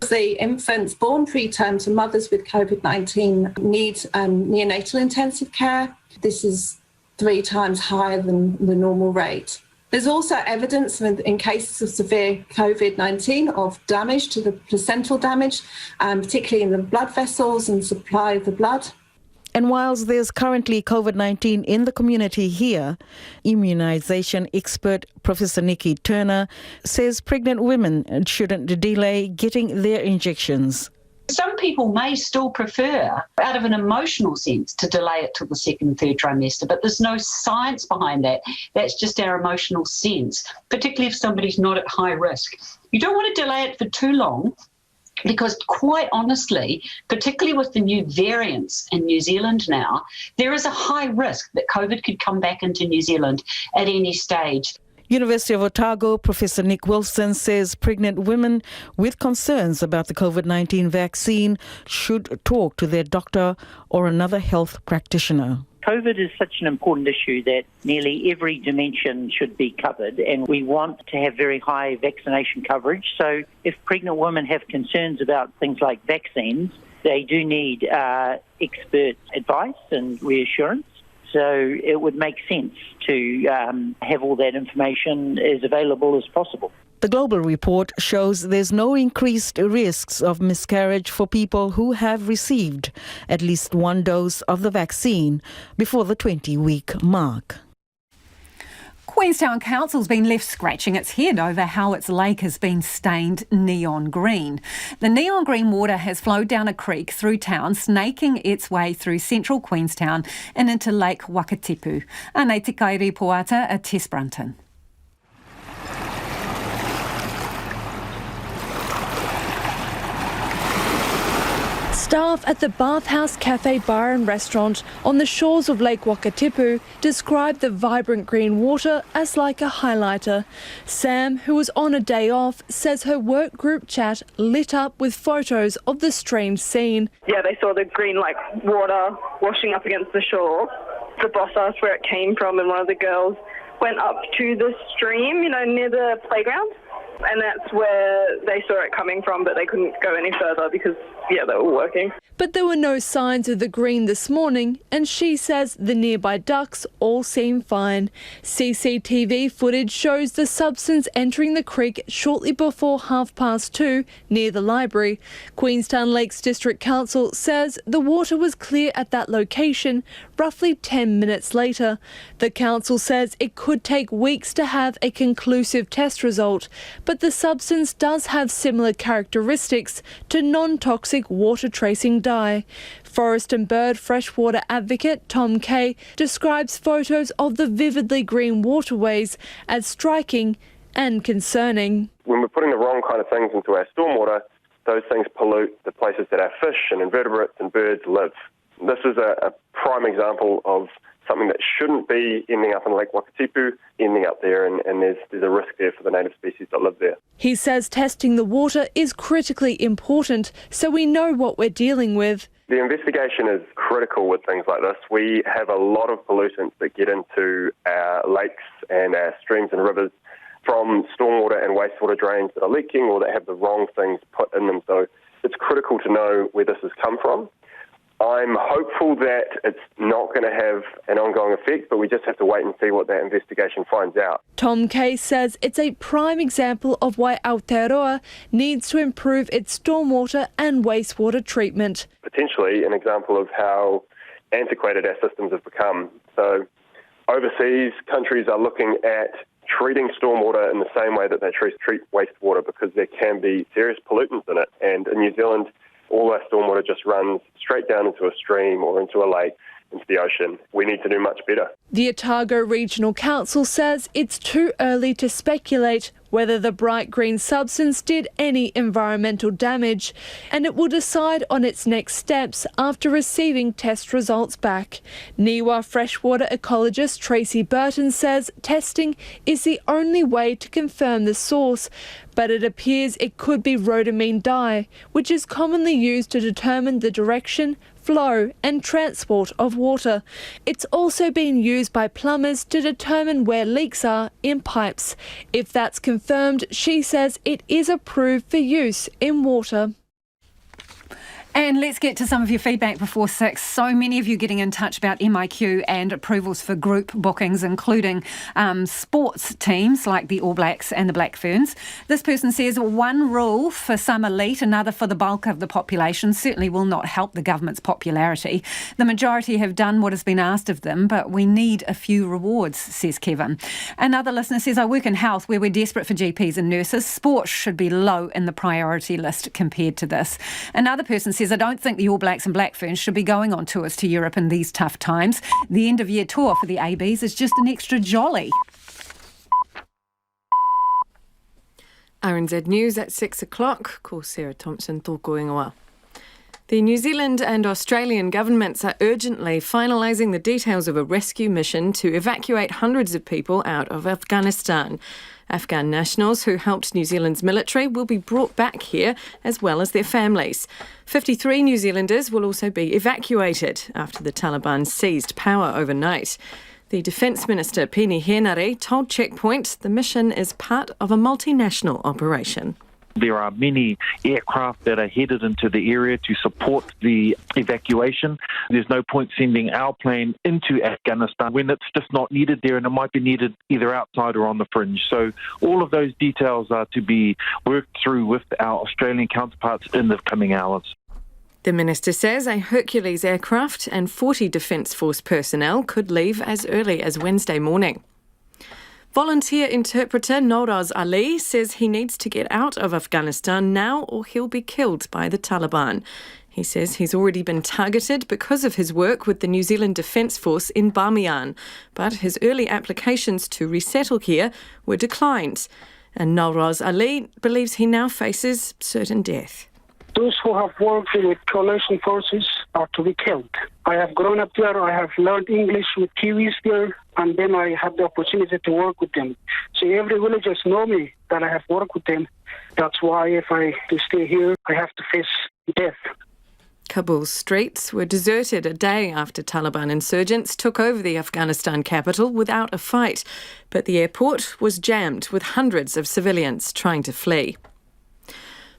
The infants born preterm to mothers with COVID-19 need neonatal intensive care. This is 3 times higher than the normal rate. There's also evidence in cases of severe COVID-19 of damage to the placental damage, particularly in the blood vessels and supply of the blood. And whilst there's currently COVID-19 in the community here, immunisation expert Professor Nikki Turner says pregnant women shouldn't delay getting their injections. Some people may still prefer, out of an emotional sense, to delay it till the 2nd and 3rd trimester, but there's no science behind that. That's just our emotional sense, particularly if somebody's not at high risk. You don't want to delay it for too long, because quite honestly, particularly with the new variants in New Zealand now, there is a high risk that COVID could come back into New Zealand at any stage. University of Otago Professor Nick Wilson says pregnant women with concerns about the COVID-19 vaccine should talk to their doctor or another health practitioner. COVID is such an important issue that nearly every dimension should be covered, and we want to have very high vaccination coverage. So if pregnant women have concerns about things like vaccines, they do need expert advice and reassurance. So it would make sense to have all that information as available as possible. The global report shows there's no increased risks of miscarriage for people who have received at least 1 dose of the vaccine before the 20-week mark. Queenstown Council's been left scratching its head over how its lake has been stained neon green. The neon green water has flowed down a creek through town, snaking its way through central Queenstown and into Lake Wakatipu. Anei te kairi poata a Tess Brunton. Staff at the Bathhouse Cafe Bar and Restaurant on the shores of Lake Wakatipu describe the vibrant green water as like a highlighter. Sam, who was on a day off, says her work group chat lit up with photos of the strange scene. Yeah, they saw the green water washing up against the shore. The boss asked where it came from, and one of the girls went up to the stream, near the playground. And that's where they saw it coming from, but they couldn't go any further because, they were working. But there were no signs of the green this morning, and she says the nearby ducks all seem fine. CCTV footage shows the substance entering the creek shortly before 2:30 near the library. Queenstown Lakes District Council says the water was clear at that location roughly 10 minutes later. The council says it could take weeks to have a conclusive test result, but the substance does have similar characteristics to non-toxic toxic water tracing dye. Forest and bird freshwater advocate Tom Kay describes photos of the vividly green waterways as striking and concerning. When we're putting the wrong kind of things into our stormwater, those things pollute the places that our fish and invertebrates and birds live. This is a prime example of something that shouldn't be ending up in Lake Wakatipu, ending up there, and there's a risk there for the native species that live there. He says testing the water is critically important so we know what we're dealing with. The investigation is critical with things like this. We have a lot of pollutants that get into our lakes and our streams and rivers from stormwater and wastewater drains that are leaking or that have the wrong things put in them. So it's critical to know where this has come from. I'm hopeful that it's not going to have an ongoing effect, but we just have to wait and see what that investigation finds out. Tom Kay says it's a prime example of why Aotearoa needs to improve its stormwater and wastewater treatment. Potentially an example of how antiquated our systems have become. So overseas, countries are looking at treating stormwater in the same way that they treat wastewater because there can be serious pollutants in it. And in New Zealand, all our stormwater just runs straight down into a stream or into a lake, into the ocean. We need to do much better. The Otago Regional Council says it's too early to speculate whether the bright green substance did any environmental damage, and it will decide on its next steps after receiving test results back. Niwa freshwater ecologist Tracy Burton says testing is the only way to confirm the source, but it appears it could be rhodamine dye, which is commonly used to determine the direction, flow and transport of water. It's also been used by plumbers to determine where leaks are in pipes. If that's confirmed, she says it is approved for use in water. And let's get to some of your feedback before 6. So many of you getting in touch about MIQ and approvals for group bookings, including sports teams like the All Blacks and the Black Ferns. This person says one rule for some elite, another for the bulk of the population certainly will not help the government's popularity. The majority have done what has been asked of them, but we need a few rewards, says Kevin. Another listener says, I work in health where we're desperate for GPs and nurses. Sports should be low in the priority list compared to this. Another person says, I don't think the All Blacks and Black Ferns should be going on tours to Europe in these tough times. The end of year tour for the ABs is just an extra jolly. RNZ News at 6 o'clock. Ko Sarah Thompson tōko ingoa. The New Zealand and Australian governments are urgently finalising the details of a rescue mission to evacuate hundreds of people out of Afghanistan. Afghan nationals who helped New Zealand's military will be brought back here, as well as their families. 53 New Zealanders will also be evacuated after the Taliban seized power overnight. The Defence Minister, Pini Henare, told Checkpoint the mission is part of a multinational operation. There are many aircraft that are headed into the area to support the evacuation. There's no point sending our plane into Afghanistan when it's just not needed there, and it might be needed either outside or on the fringe. So all of those details are to be worked through with our Australian counterparts in the coming hours. The Minister says a Hercules aircraft and 40 Defence Force personnel could leave as early as Wednesday morning. Volunteer interpreter Nawraz Ali says he needs to get out of Afghanistan now or he'll be killed by the Taliban. He says he's already been targeted because of his work with the New Zealand Defence Force in Bamiyan, but his early applications to resettle here were declined. And Nawraz Ali believes he now faces certain death. Those who have worked with coalition forces are to be killed. I have grown up there, I have learned English with Kiwis there, and then I have the opportunity to work with them. So every villagers know me that I have worked with them. That's why if I stay here, I have to face death. Kabul's streets were deserted a day after Taliban insurgents took over the Afghanistan capital without a fight. But the airport was jammed with hundreds of civilians trying to flee.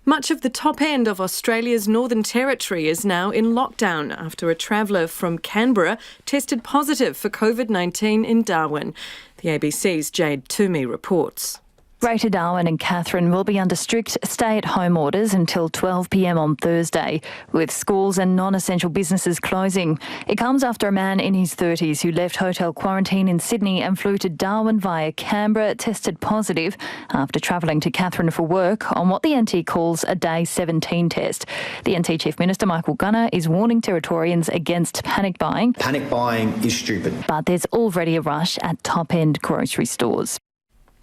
Much of the top end of Australia's Northern Territory is now in lockdown after a traveller from Canberra tested positive for COVID-19 in Darwin. The ABC's Jade Toomey reports. Greater Darwin and Katherine will be under strict stay-at-home orders until 12 p.m. on Thursday, with schools and non-essential businesses closing. It comes after a man in his 30s who left hotel quarantine in Sydney and flew to Darwin via Canberra tested positive after travelling to Katherine for work on what the NT calls a Day 17 test. The NT Chief Minister Michael Gunner is warning Territorians against panic buying. Panic buying is stupid. But there's already a rush at top-end grocery stores.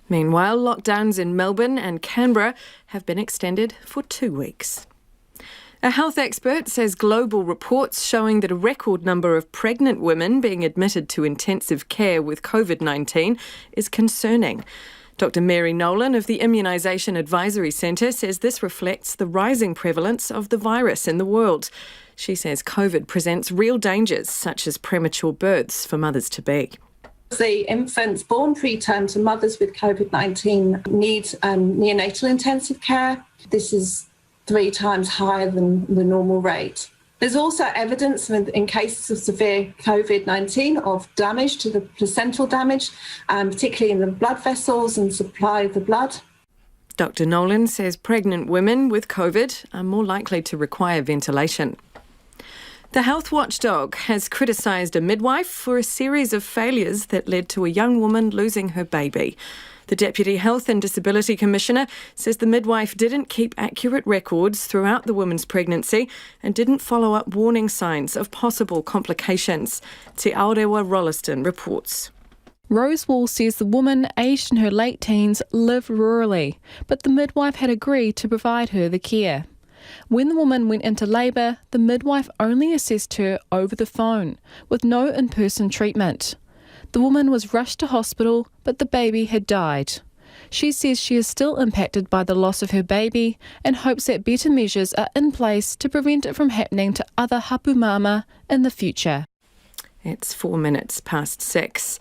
Meanwhile, lockdowns in Melbourne and Canberra have been extended for 2 weeks. A health expert says global reports showing that a record number of pregnant women being admitted to intensive care with COVID-19 is concerning. Dr Mary Nolan of the Immunisation Advisory Centre says this reflects the rising prevalence of the virus in the world. She says COVID presents real dangers, such as premature births for mothers-to-be. The infants born preterm to mothers with COVID-19 need neonatal intensive care. This is 3 times higher than the normal rate. There's also evidence in cases of severe COVID-19 of damage to the placental damage, particularly in the blood vessels and supply of the blood. Dr Nolan says pregnant women with COVID are more likely to require ventilation. The health watchdog has criticised a midwife for a series of failures that led to a young woman losing her baby. The Deputy Health and Disability Commissioner says the midwife didn't keep accurate records throughout the woman's pregnancy and didn't follow up warning signs of possible complications. Te Aotearoa Rolleston reports. Rose Wall says the woman, aged in her late teens, lived rurally, but the midwife had agreed to provide her the care. When the woman went into labour, the midwife only assessed her over the phone, with no in-person treatment. The woman was rushed to hospital, but the baby had died. She says she is still impacted by the loss of her baby and hopes that better measures are in place to prevent it from happening to other hapu mama in the future. It's 6:04.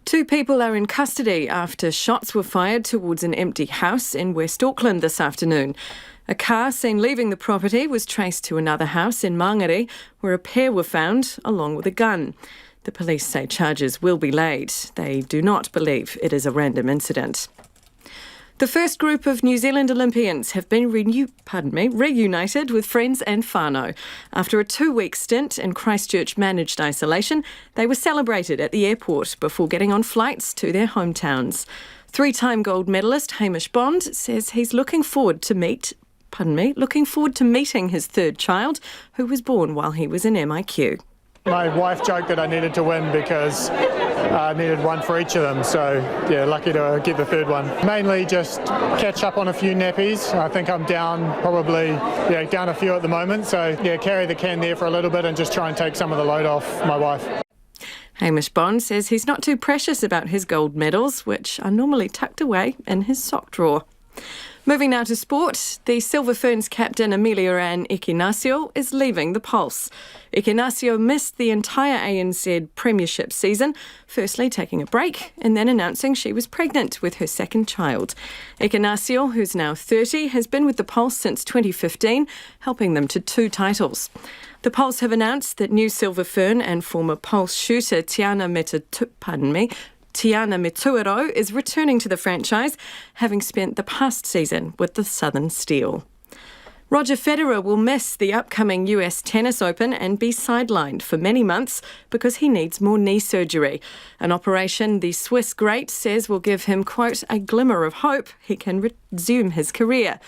2 people are in custody after shots were fired towards an empty house in West Auckland this afternoon. A car seen leaving the property was traced to another house in Mangere, where a pair were found, along with a gun. The police say charges will be laid. They do not believe it is a random incident. The first group of New Zealand Olympians have been reunited with friends and whānau. After a 2-week stint in Christchurch-managed isolation, they were celebrated at the airport before getting on flights to their hometowns. 3-time gold medalist Hamish Bond says he's looking forward to meeting his third child, who was born while he was in MIQ. My wife joked that I needed to win because I needed one for each of them, so yeah, lucky to get the third one. Mainly just catch up on a few nappies. I think I'm down down a few at the moment, so yeah, carry the can there for a little bit and just try and take some of the load off my wife. Hamish Bond says he's not too precious about his gold medals, which are normally tucked away in his sock drawer. Moving now to sport, the Silver Ferns captain Amelia-Ann Ekenasio is leaving the Pulse. Ekenasio missed the entire ANZ Premiership season, firstly taking a break and then announcing she was pregnant with her second child. Ekenasio, who's now 30, has been with the Pulse since 2015, helping them to 2 titles. The Pulse have announced that new Silver Fern and former Pulse shooter Tiana Metuaro is returning to the franchise, having spent the past season with the Southern Steel. Roger Federer will miss the upcoming US Tennis Open and be sidelined for many months because he needs more knee surgery. An operation the Swiss great says will give him, quote, a glimmer of hope he can resume his career.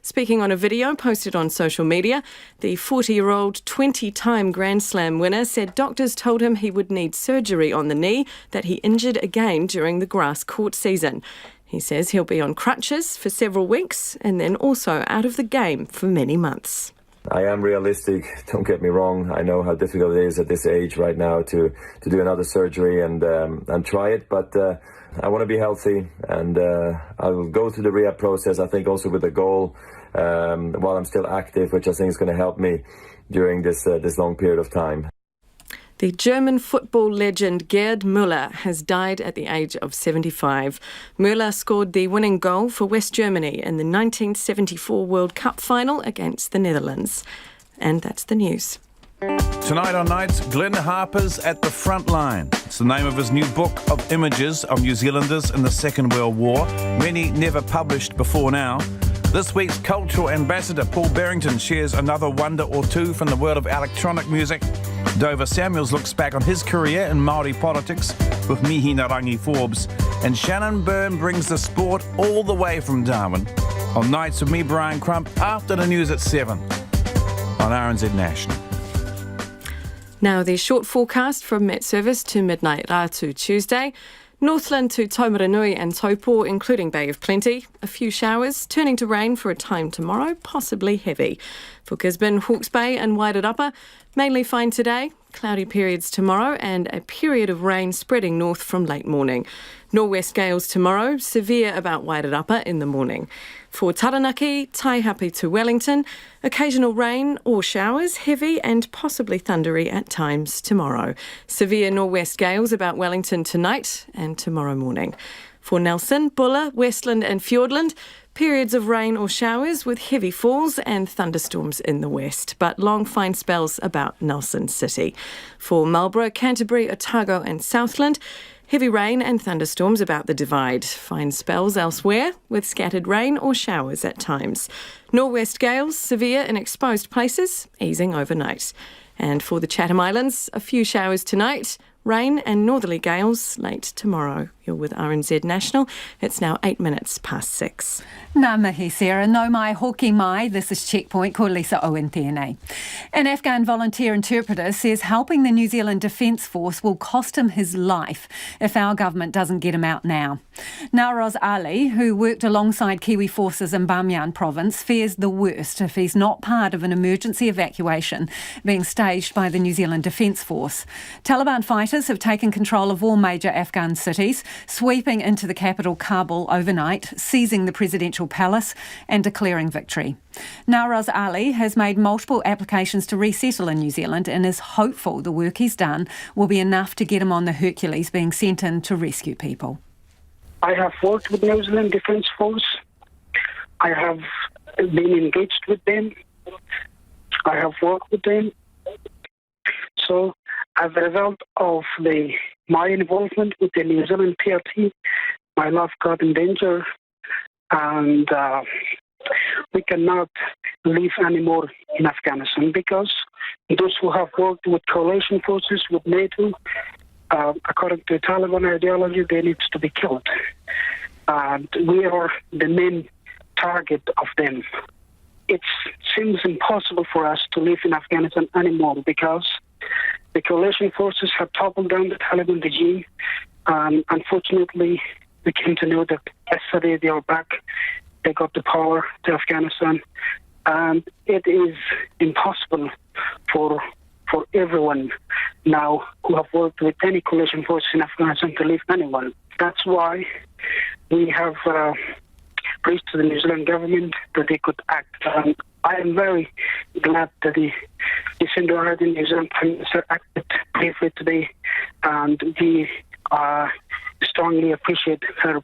Speaking on a video posted on social media, the 40-year-old 20-time Grand Slam winner said doctors told him he would need surgery on the knee that he injured again during the grass court season. He says he'll be on crutches for several weeks and then also out of the game for many months. I am realistic, don't get me wrong. I know how difficult it is at this age right now to do another surgery and try it, but I want to be healthy and I'll go through the rehab process, I think also with a goal while I'm still active, which I think is going to help me during this long period of time. The German football legend Gerd Muller has died at the age of 75. Muller scored the winning goal for West Germany in the 1974 World Cup final against the Netherlands. And that's the news. Tonight on Nights, Glenn Harper's At the Front Line. It's the name of his new book of images of New Zealanders in the Second World War, many never published before now. This week's cultural ambassador, Paul Barrington, shares another wonder or two from the world of electronic music. Dover Samuels looks back on his career in Māori politics with Mihi Narangi Forbes. And Shannon Byrne brings the sport all the way from Darwin on Nights with me, Brian Crump, after the news at 7 on RNZ National. Now the short forecast from Met Service to midnight Ratu Tuesday. Northland to Taumaranui and Taupo, including Bay of Plenty. A few showers, turning to rain for a time tomorrow, possibly heavy. For Gisborne, Hawke's Bay and Wairarapa, mainly fine today. Cloudy periods tomorrow and a period of rain spreading north from late morning. Norwest gales tomorrow, severe about Wairarapa in the morning. For Taranaki, Taihape to Wellington, occasional rain or showers, heavy and possibly thundery at times tomorrow. Severe norwest gales about Wellington tonight and tomorrow morning. For Nelson, Buller, Westland and Fiordland, periods of rain or showers with heavy falls and thunderstorms in the west, but long fine spells about Nelson City. For Marlborough, Canterbury, Otago and Southland, heavy rain and thunderstorms about the Divide. Fine spells elsewhere with scattered rain or showers at times. Norwest gales, severe in exposed places, easing overnight. And for the Chatham Islands, a few showers tonight, rain and northerly gales late tomorrow. You're with RNZ National. It's now 8 minutes past 6. Nā mihi, Sarah. No mai hoki mai. This is Checkpoint. Ko Lisa Owen tēnei. An Afghan volunteer interpreter says helping the New Zealand Defence Force will cost him his life if our government doesn't get him out now. Nawroz Ali, who worked alongside Kiwi forces in Bamyan province, fears the worst if he's not part of an emergency evacuation being staged by the New Zealand Defence Force. Taliban fighters have taken control of all major Afghan cities, sweeping into the capital Kabul overnight, seizing the presidential palace and declaring victory. Nawroz Ali has made multiple applications to resettle in New Zealand and is hopeful the work he's done will be enough to get him on the Hercules being sent in to rescue people. I have worked with New Zealand Defence Force. I have been engaged with them. I have worked with them. So, as a result of my involvement with the New Zealand PRT, my life got in danger, and we cannot live anymore in Afghanistan because those who have worked with coalition forces, with NATO, according to Taliban ideology, they need to be killed. And we are the main target of them. It seems impossible for us to live in Afghanistan anymore because the coalition forces have toppled down the Taliban regime. Unfortunately, we came to know that yesterday they are back. They got the power to Afghanistan. And it is impossible for everyone now who have worked with any coalition force in Afghanistan to leave anyone. That's why we have reached to the New Zealand government that they could act. I am very glad that the Jacinda Ardern, New Zealand Prime Minister, acted bravely today, and we strongly appreciate her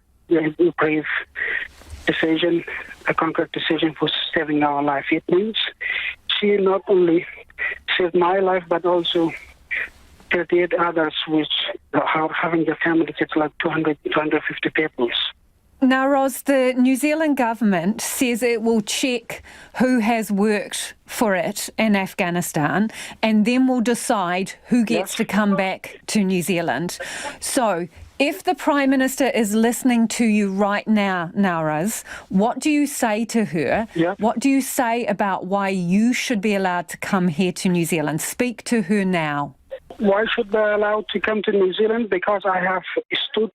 brave decision, a concrete decision for saving our life. It means she not only saved my life, but also 38 others which are having their families. It's like 250 people. Now, Ros, the New Zealand government says it will check who has worked for it in Afghanistan and then will decide who gets to come back to New Zealand. So, if the Prime Minister is listening to you right now, Nawroz, what do you say to her? What do you say about why you should be allowed to come here to New Zealand? Speak to her now. Why should I be allowed to come to New Zealand? Because I have stood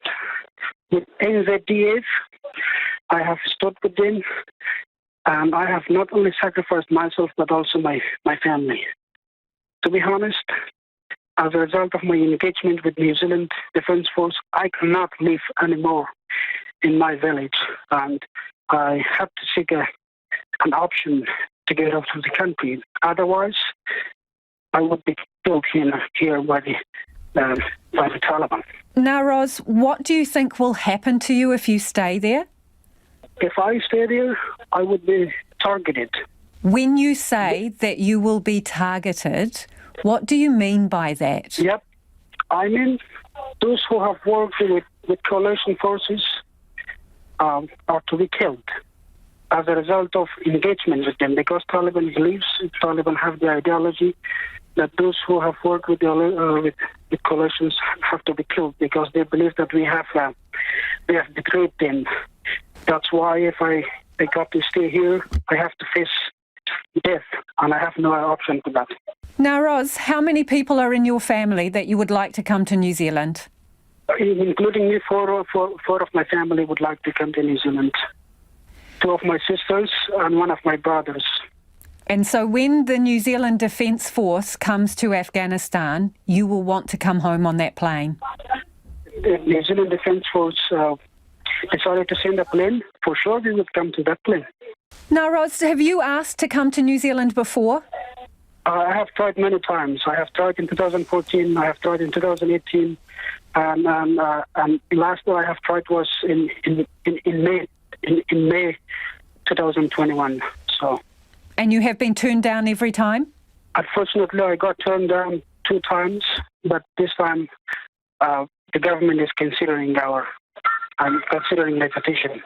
with NZers. I have stood with them, and I have not only sacrificed myself but also my family. To be honest, as a result of my engagement with New Zealand Defence Force, I cannot live anymore in my village, and I have to seek an option to get out of the country. Otherwise, I would be killed here by the Taliban. Now, Ros, what do you think will happen to you if you stay there? If I stay there, I would be targeted. When you say that you will be targeted, What do you mean by that? Yep. I mean, those who have worked with coalition forces are to be killed as a result of engagement with them, because Taliban believes, Taliban have the ideology that those who have worked with coalitions have to be killed, because they believe that we have betrayed them. That's why if I got to stay here, I have to face death, and I have no option to that. Now, Ros, how many people are in your family that you would like to come to New Zealand? Including me, four of my family would like to come to New Zealand. 2 of my sisters and 1 of my brothers. And so when the New Zealand Defence Force comes to Afghanistan, you will want to come home on that plane? The New Zealand Defence Force decided to send a plane. For sure we would come to that plane. Now, Ros, have you asked to come to New Zealand before? I have tried many times. I have tried in 2014, I have tried in 2018, and last I have tried was in May 2021. So. And you have been turned down every time? Unfortunately, I got turned down 2 times, but this time the government is considering my petition,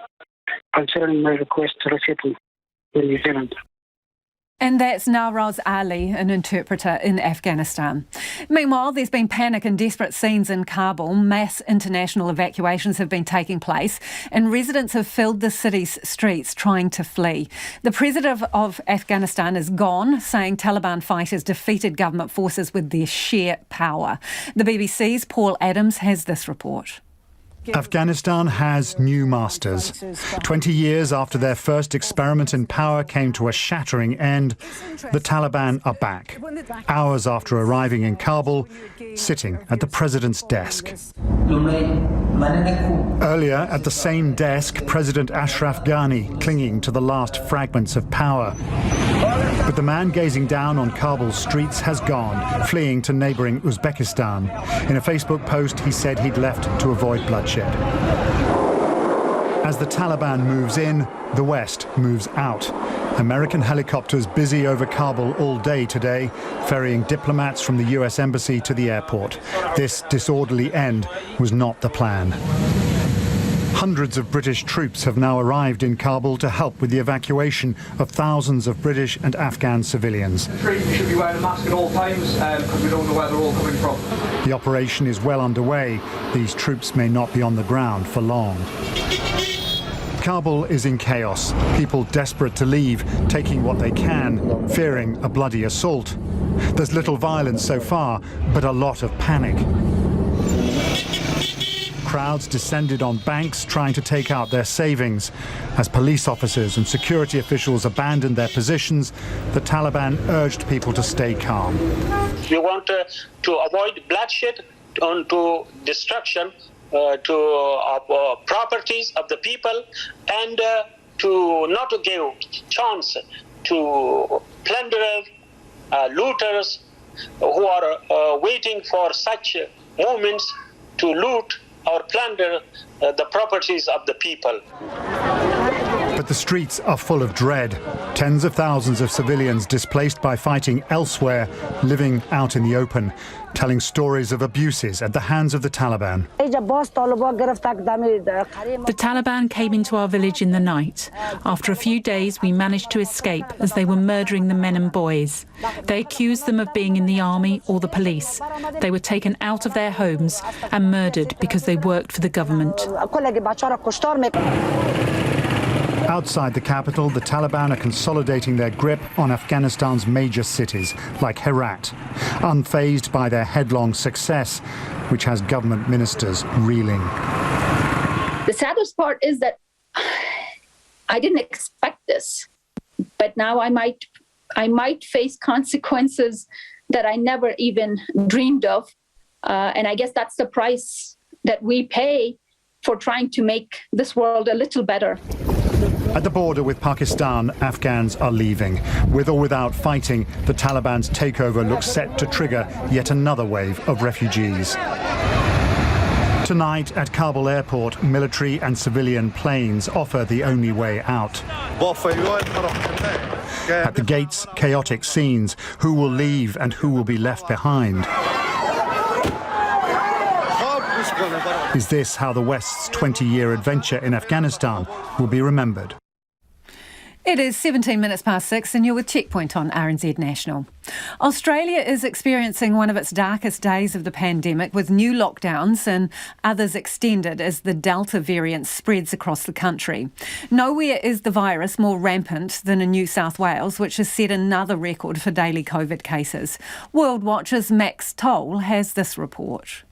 considering my request to resettle in New Zealand. And that's Nawroz Ali, an interpreter in Afghanistan. Meanwhile, there's been panic and desperate scenes in Kabul. Mass international evacuations have been taking place and residents have filled the city's streets trying to flee. The president of Afghanistan is gone, saying Taliban fighters defeated government forces with their sheer power. The BBC's Paul Adams has this report. Afghanistan has new masters. 20 years after their first experiment in power came to a shattering end, the Taliban are back. Hours after arriving in Kabul, sitting at the president's desk. Earlier, at the same desk, President Ashraf Ghani clinging to the last fragments of power. But the man gazing down on Kabul's streets has gone, fleeing to neighbouring Uzbekistan. In a Facebook post, he said he'd left to avoid bloodshed. As the Taliban moves in, the West moves out. American helicopters busy over Kabul all day today, ferrying diplomats from the US Embassy to the airport. This disorderly end was not the plan. Hundreds of British troops have now arrived in Kabul to help with the evacuation of thousands of British and Afghan civilians. You should be wearing a mask at all times because we don't know where they're all coming from. The operation is well underway. These troops may not be on the ground for long. Kabul is in chaos. People desperate to leave, taking what they can, fearing a bloody assault. There's little violence so far, but a lot of panic. Crowds descended on banks trying to take out their savings. As police officers and security officials abandoned their positions, the Taliban urged people to stay calm. We want to avoid bloodshed, to destruction to properties of the people, and to not give chance to plunderers, looters who are waiting for such moments to loot or plunder the properties of the people. But the streets are full of dread. Tens of thousands of civilians displaced by fighting elsewhere, living out in the open, telling stories of abuses at the hands of the Taliban. The Taliban came into our village in the night. After a few days, we managed to escape as they were murdering the men and boys. They accused them of being in the army or the police. They were taken out of their homes and murdered because they worked for the government. Outside the capital, the Taliban are consolidating their grip on Afghanistan's major cities, like Herat, unfazed by their headlong success, which has government ministers reeling. The saddest part is that I didn't expect this, but now I might face consequences that I never even dreamed of, and I guess that's the price that we pay for trying to make this world a little better. At the border with Pakistan, Afghans are leaving. With or without fighting, the Taliban's takeover looks set to trigger yet another wave of refugees. Tonight at Kabul airport, military and civilian planes offer the only way out. At the gates, chaotic scenes. Who will leave and who will be left behind? Is this how the West's 20-year adventure in Afghanistan will be remembered? It is 17 minutes past 6 and you're with Checkpoint on RNZ National. Australia is experiencing one of its darkest days of the pandemic, with new lockdowns and others extended as the Delta variant spreads across the country. Nowhere is the virus more rampant than in New South Wales, which has set another record for daily COVID cases. World Watch's Max Toll has this report.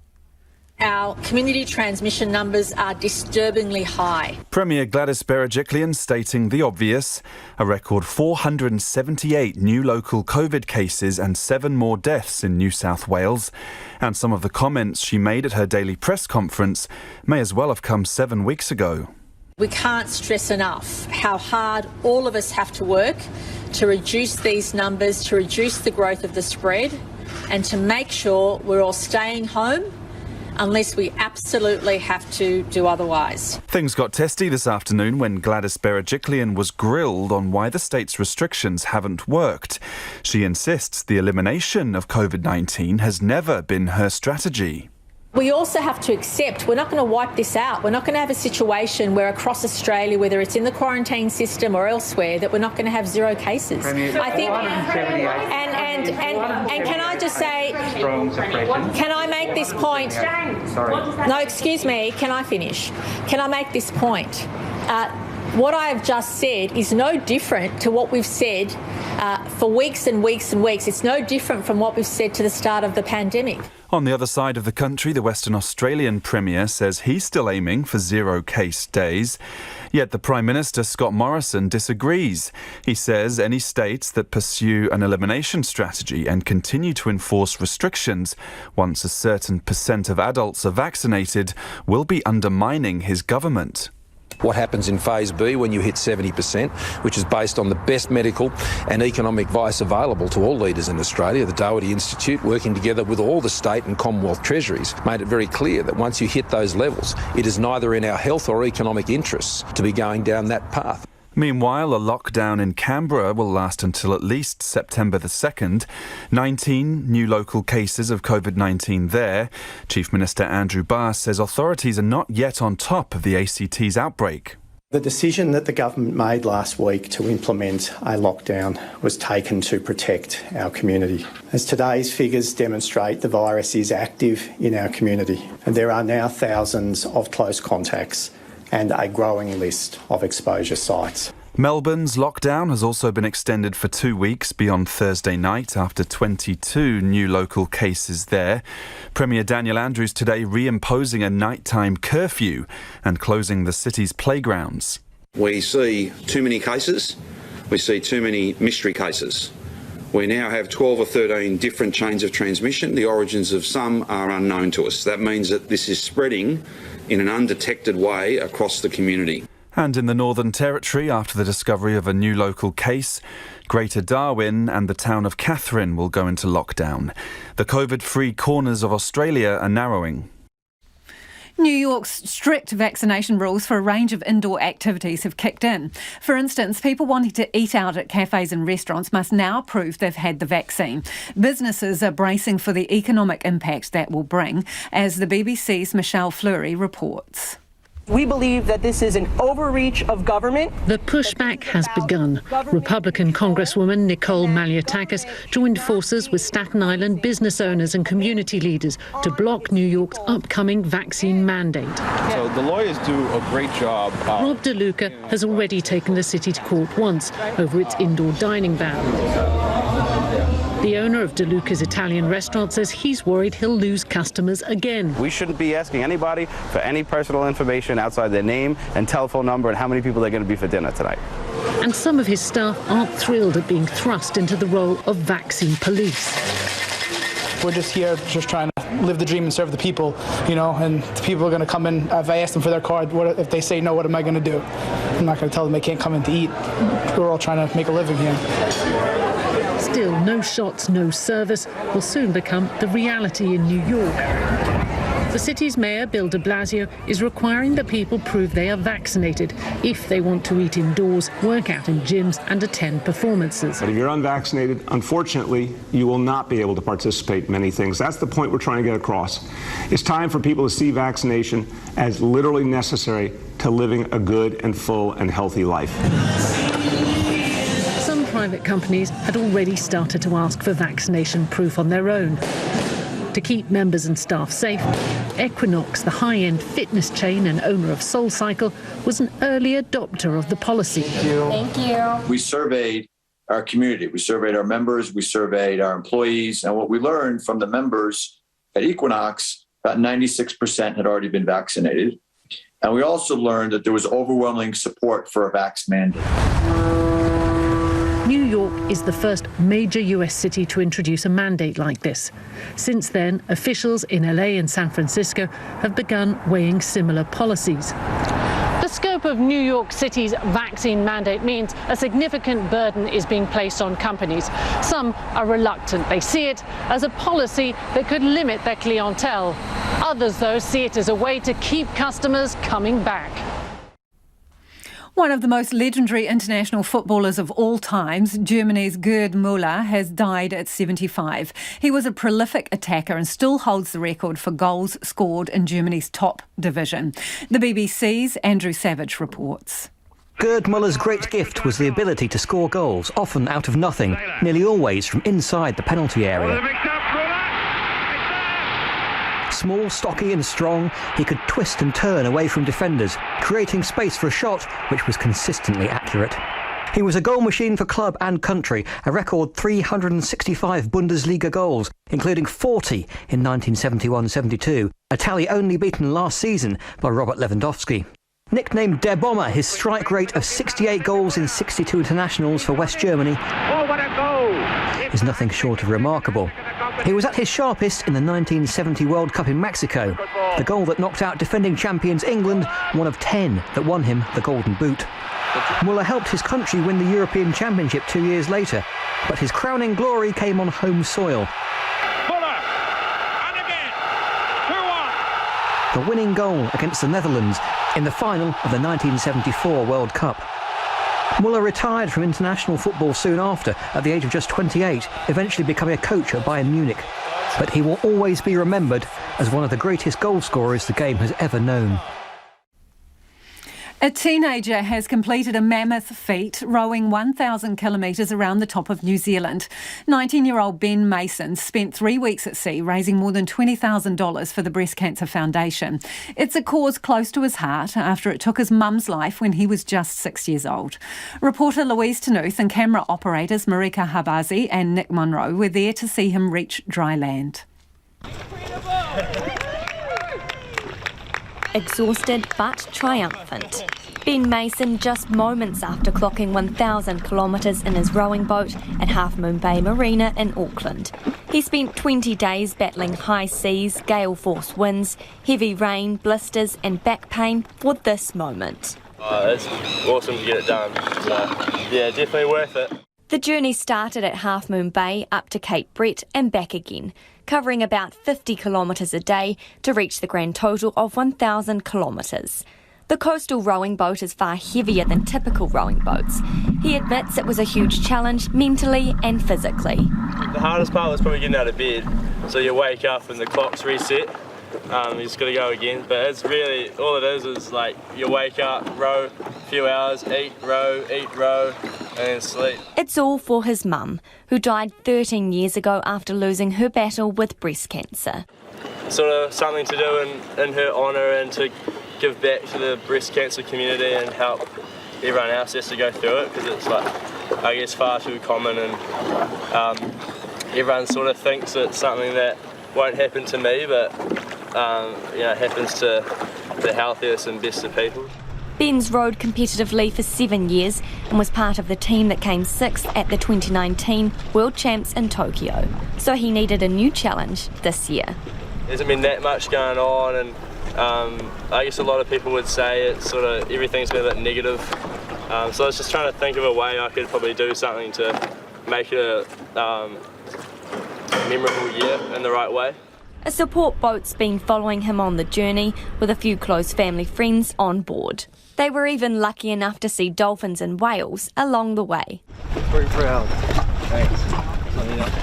Our community transmission numbers are disturbingly high. Premier Gladys Berejiklian stating the obvious: a record 478 new local COVID cases and 7 more deaths in New South Wales. And some of the comments she made at her daily press conference may as well have come 7 weeks ago. We can't stress enough how hard all of us have to work to reduce these numbers, to reduce the growth of the spread, and to make sure we're all staying home unless we absolutely have to do otherwise. Things got testy this afternoon when Gladys Berejiklian was grilled on why the state's restrictions haven't worked. She insists the elimination of COVID-19 has never been her strategy. We also have to accept we're not going to wipe this out. We're not going to have a situation where across Australia, whether it's in the quarantine system or elsewhere, that we're not going to have 0 cases. I think, and can I just say, can I make this point? Sorry. No, excuse me. Can I finish? Can I make this point? What I have just said is no different to what we've said for weeks and weeks and weeks. It's no different from what we've said to the start of the pandemic. On the other side of the country, the Western Australian Premier says he's still aiming for 0 case days. Yet the Prime Minister, Scott Morrison, disagrees. He says any states that pursue an elimination strategy and continue to enforce restrictions once a certain % of adults are vaccinated will be undermining his government. What happens in Phase B when you hit 70%, which is based on the best medical and economic advice available to all leaders in Australia. The Doherty Institute, working together with all the state and Commonwealth treasuries, made it very clear that once you hit those levels, it is neither in our health or economic interests to be going down that path. Meanwhile, a lockdown in Canberra will last until at least September the 2nd. 19 new local cases of COVID-19 there. Chief Minister Andrew Barr says authorities are not yet on top of the ACT's outbreak. The decision that the government made last week to implement a lockdown was taken to protect our community. As today's figures demonstrate, the virus is active in our community, and there are now thousands of close contacts and a growing list of exposure sites. Melbourne's lockdown has also been extended for 2 weeks beyond Thursday night after 22 new local cases there. Premier Daniel Andrews today reimposing a nighttime curfew and closing the city's playgrounds. We see too many cases. We see too many mystery cases. We now have 12 or 13 different chains of transmission. The origins of some are unknown to us. That means that this is spreading in an undetected way across the community. And in the Northern Territory, after the discovery of a new local case, Greater Darwin and the town of Katherine will go into lockdown. The COVID-free corners of Australia are narrowing. New York's strict vaccination rules for a range of indoor activities have kicked in. For instance, people wanting to eat out at cafes and restaurants must now prove they've had the vaccine. Businesses are bracing for the economic impact that will bring, as the BBC's Michelle Fleury reports. We believe that this is an overreach of government. The pushback has begun. Republican Congresswoman Nicole Maliotakis joined forces with Staten Island business owners and community leaders to block New York's upcoming vaccine mandate. So the lawyers do a great job. Rob DeLuca has already taken the city to court once over its indoor dining ban. The owner of DeLuca's Italian restaurant says he's worried he'll lose customers again. We shouldn't be asking anybody for any personal information outside their name and telephone number and how many people they're going to be for dinner tonight. And some of his staff aren't thrilled at being thrust into the role of vaccine police. We're just here, just trying to live the dream and serve the people, and the people are going to come in. If I ask them for their card, if they say no, what am I going to do? I'm not going to tell them they can't come in to eat. We're all trying to make a living here. Still, no shots, no service will soon become the reality in New York. The city's mayor, Bill de Blasio, is requiring that people prove they are vaccinated if they want to eat indoors, work out in gyms and attend performances. But if you're unvaccinated, unfortunately, you will not be able to participate in many things. That's the point we're trying to get across. It's time for people to see vaccination as literally necessary to living a good and full and healthy life. Some private companies had already started to ask for vaccination proof on their own. To keep members and staff safe, Equinox, the high-end fitness chain and owner of SoulCycle, was an early adopter of the policy. Thank you. We surveyed our community. We surveyed our members. We surveyed our employees. And what we learned from the members at Equinox, about 96% had already been vaccinated. And we also learned that there was overwhelming support for a vax mandate. New York is the first major US city to introduce a mandate like this. Since then, officials in LA and San Francisco have begun weighing similar policies. The scope of New York City's vaccine mandate means a significant burden is being placed on companies. Some are reluctant. They see it as a policy that could limit their clientele. Others, though, see it as a way to keep customers coming back. One of the most legendary international footballers of all times, Germany's Gerd Muller, has died at 75. He was a prolific attacker and still holds the record for goals scored in Germany's top division. The BBC's Andrew Savage reports. Gerd Muller's great gift was the ability to score goals, often out of nothing, nearly always from inside the penalty area. Small, stocky and strong, he could twist and turn away from defenders, creating space for a shot which was consistently accurate. He was a goal machine for club and country, a record 365 Bundesliga goals, including 40 in 1971-72, a tally only beaten last season by Robert Lewandowski. Nicknamed Der Bomber, his strike rate of 68 goals in 62 internationals for West Germany is nothing short of remarkable. He was at his sharpest in the 1970 World Cup in Mexico, the goal that knocked out defending champions England, one of 10 that won him the Golden Boot. Muller helped his country win the European Championship 2 years later, but his crowning glory came on home soil. Muller, and again, 2-1. The winning goal against the Netherlands in the final of the 1974 World Cup. Muller retired from international football soon after, at the age of just 28, eventually becoming a coach at Bayern Munich. But he will always be remembered as one of the greatest goal scorers the game has ever known. A teenager has completed a mammoth feat, rowing 1,000 kilometres around the top of New Zealand. 19-year-old Ben Mason spent 3 weeks at sea raising more than $20,000 for the Breast Cancer Foundation. It's a cause close to his heart after it took his mum's life when he was just 6 years old. Reporter Louise Tanuth and camera operators Marika Habazi and Nick Munro were there to see him reach dry land. Exhausted but triumphant. Ben Mason just moments after clocking 1,000 kilometres in his rowing boat at Half Moon Bay Marina in Auckland. He spent 20 days battling high seas, gale force winds, heavy rain, blisters and back pain for this moment. It's awesome to get it done, so yeah, definitely worth it. The journey started at Half Moon Bay up to Cape Brett and back again, covering about 50 kilometres a day to reach the grand total of 1,000 kilometres. The coastal rowing boat is far heavier than typical rowing boats. He admits it was a huge challenge mentally and physically. The hardest part was probably getting out of bed. So you wake up and the clock's reset. You just got to go again. But it's really, all it is like you wake up, row a few hours, eat, row, and then sleep. It's all for his mum, who died 13 years ago after losing her battle with breast cancer. Sort of something to do in her honour and to give back to the breast cancer community and help everyone else has to go through it, because it's like, I guess, far too common, and everyone sort of thinks it's something that won't happen to me, but it happens to the healthiest and best of people. Ben's rowed competitively for 7 years and was part of the team that came 6th at the 2019 World Champs in Tokyo. So he needed a new challenge this year. There hasn't been that much going on, and I guess a lot of people would say it's sort of everything's been a bit negative. So I was just trying to think of a way I could probably do something to make it a memorable year in the right way. A support boat's been following him on the journey, with a few close family friends on board. They were even lucky enough to see dolphins and whales along the way. Very proud. Thanks.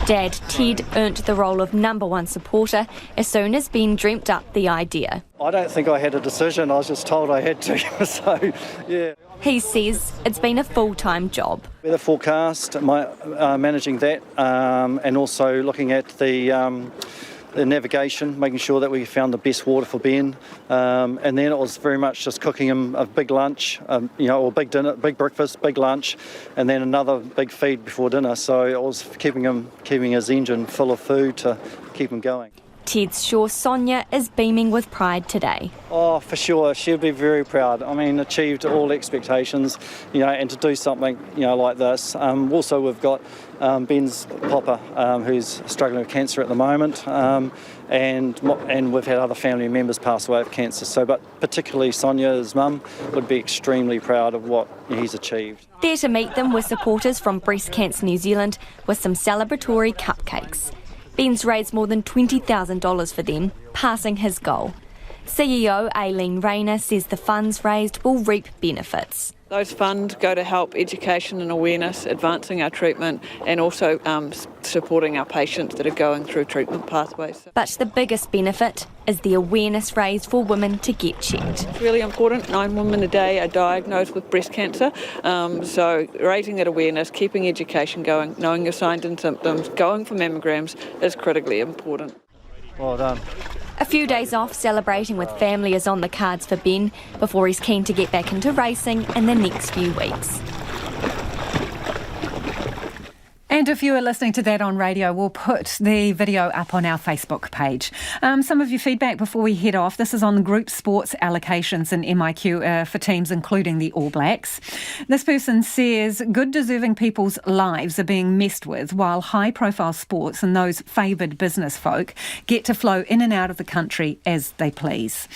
Dad Ted earned the role of number one supporter as soon as Ben dreamt up the idea. I don't think I had a decision, I was just told I had to, so yeah. He says it's been a full-time job. Weather forecast, managing that, and also looking at the navigation, making sure that we found the best water for Ben, and then it was very much just cooking him a big lunch, or big dinner, big breakfast, big lunch, and then another big feed before dinner. So it was keeping his engine full of food to keep him going. Ted's sure Sonia is beaming with pride today. Oh, for sure, she'll be very proud. I mean, achieved all expectations, and to do something, like this. Also, we've got Ben's papa, who's struggling with cancer at the moment, and we've had other family members pass away of cancer. So, but particularly Sonia's mum would be extremely proud of what he's achieved. There to meet them were supporters from Breast Cancer New Zealand with some celebratory cupcakes. Ben's raised more than $20,000 for them, passing his goal. CEO Aileen Rayner says the funds raised will reap benefits. Those funds go to help education and awareness, advancing our treatment and also supporting our patients that are going through treatment pathways. But the biggest benefit is the awareness raised for women to get checked. It's really important. 9 women a day are diagnosed with breast cancer. So raising that awareness, keeping education going, knowing your signs and symptoms, going for mammograms is critically important. Well done. A few days off celebrating with family is on the cards for Ben before he's keen to get back into racing in the next few weeks. And if you are listening to that on radio, we'll put the video up on our Facebook page. Some of your feedback before we head off. This is on the group sports allocations in MIQ for teams including the All Blacks. This person says good deserving people's lives are being messed with while high-profile sports and those favoured business folk get to flow in and out of the country as they please.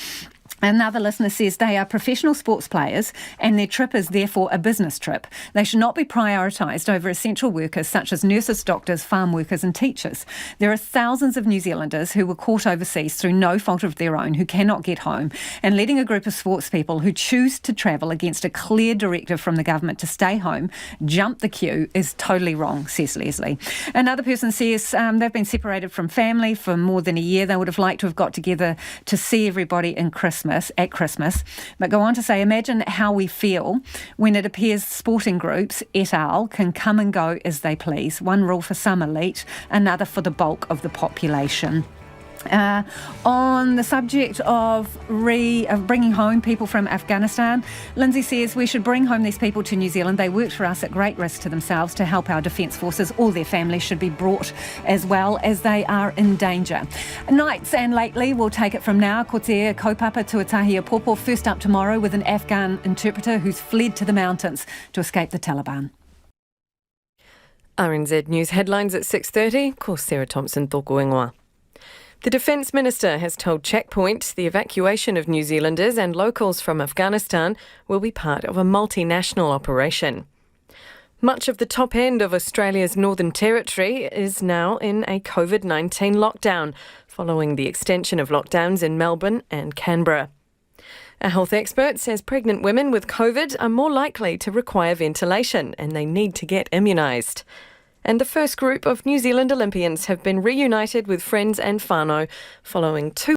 Another listener says they are professional sports players and their trip is therefore a business trip. They should not be prioritised over essential workers such as nurses, doctors, farm workers and teachers. There are thousands of New Zealanders who were caught overseas through no fault of their own who cannot get home, and letting a group of sports people who choose to travel against a clear directive from the government to stay home jump the queue is totally wrong, says Leslie. Another person says they've been separated from family for more than a year. They would have liked to have got together to see everybody at Christmas, but go on to say, imagine how we feel when it appears sporting groups, et al., can come and go as they please. One rule for some elite, another for the bulk of the population. On the subject of bringing home people from Afghanistan, Lindsay says we should bring home these people to New Zealand. They worked for us at great risk to themselves to help our defence forces. All their families should be brought as well as they are in danger. Nights and lately, we'll take it from now. Ko te kaupapa tuatahi Popo first up tomorrow with an Afghan interpreter who's fled to the mountains to escape the Taliban. RNZ News headlines at 6:30. Ko Sarah Thompson tōku ingoa. The Defence Minister has told Checkpoint the evacuation of New Zealanders and locals from Afghanistan will be part of a multinational operation. Much of the top end of Australia's Northern Territory is now in a COVID-19 lockdown, following the extension of lockdowns in Melbourne and Canberra. A health expert says pregnant women with COVID are more likely to require ventilation and they need to get immunised. And the first group of New Zealand Olympians have been reunited with friends and whānau following 2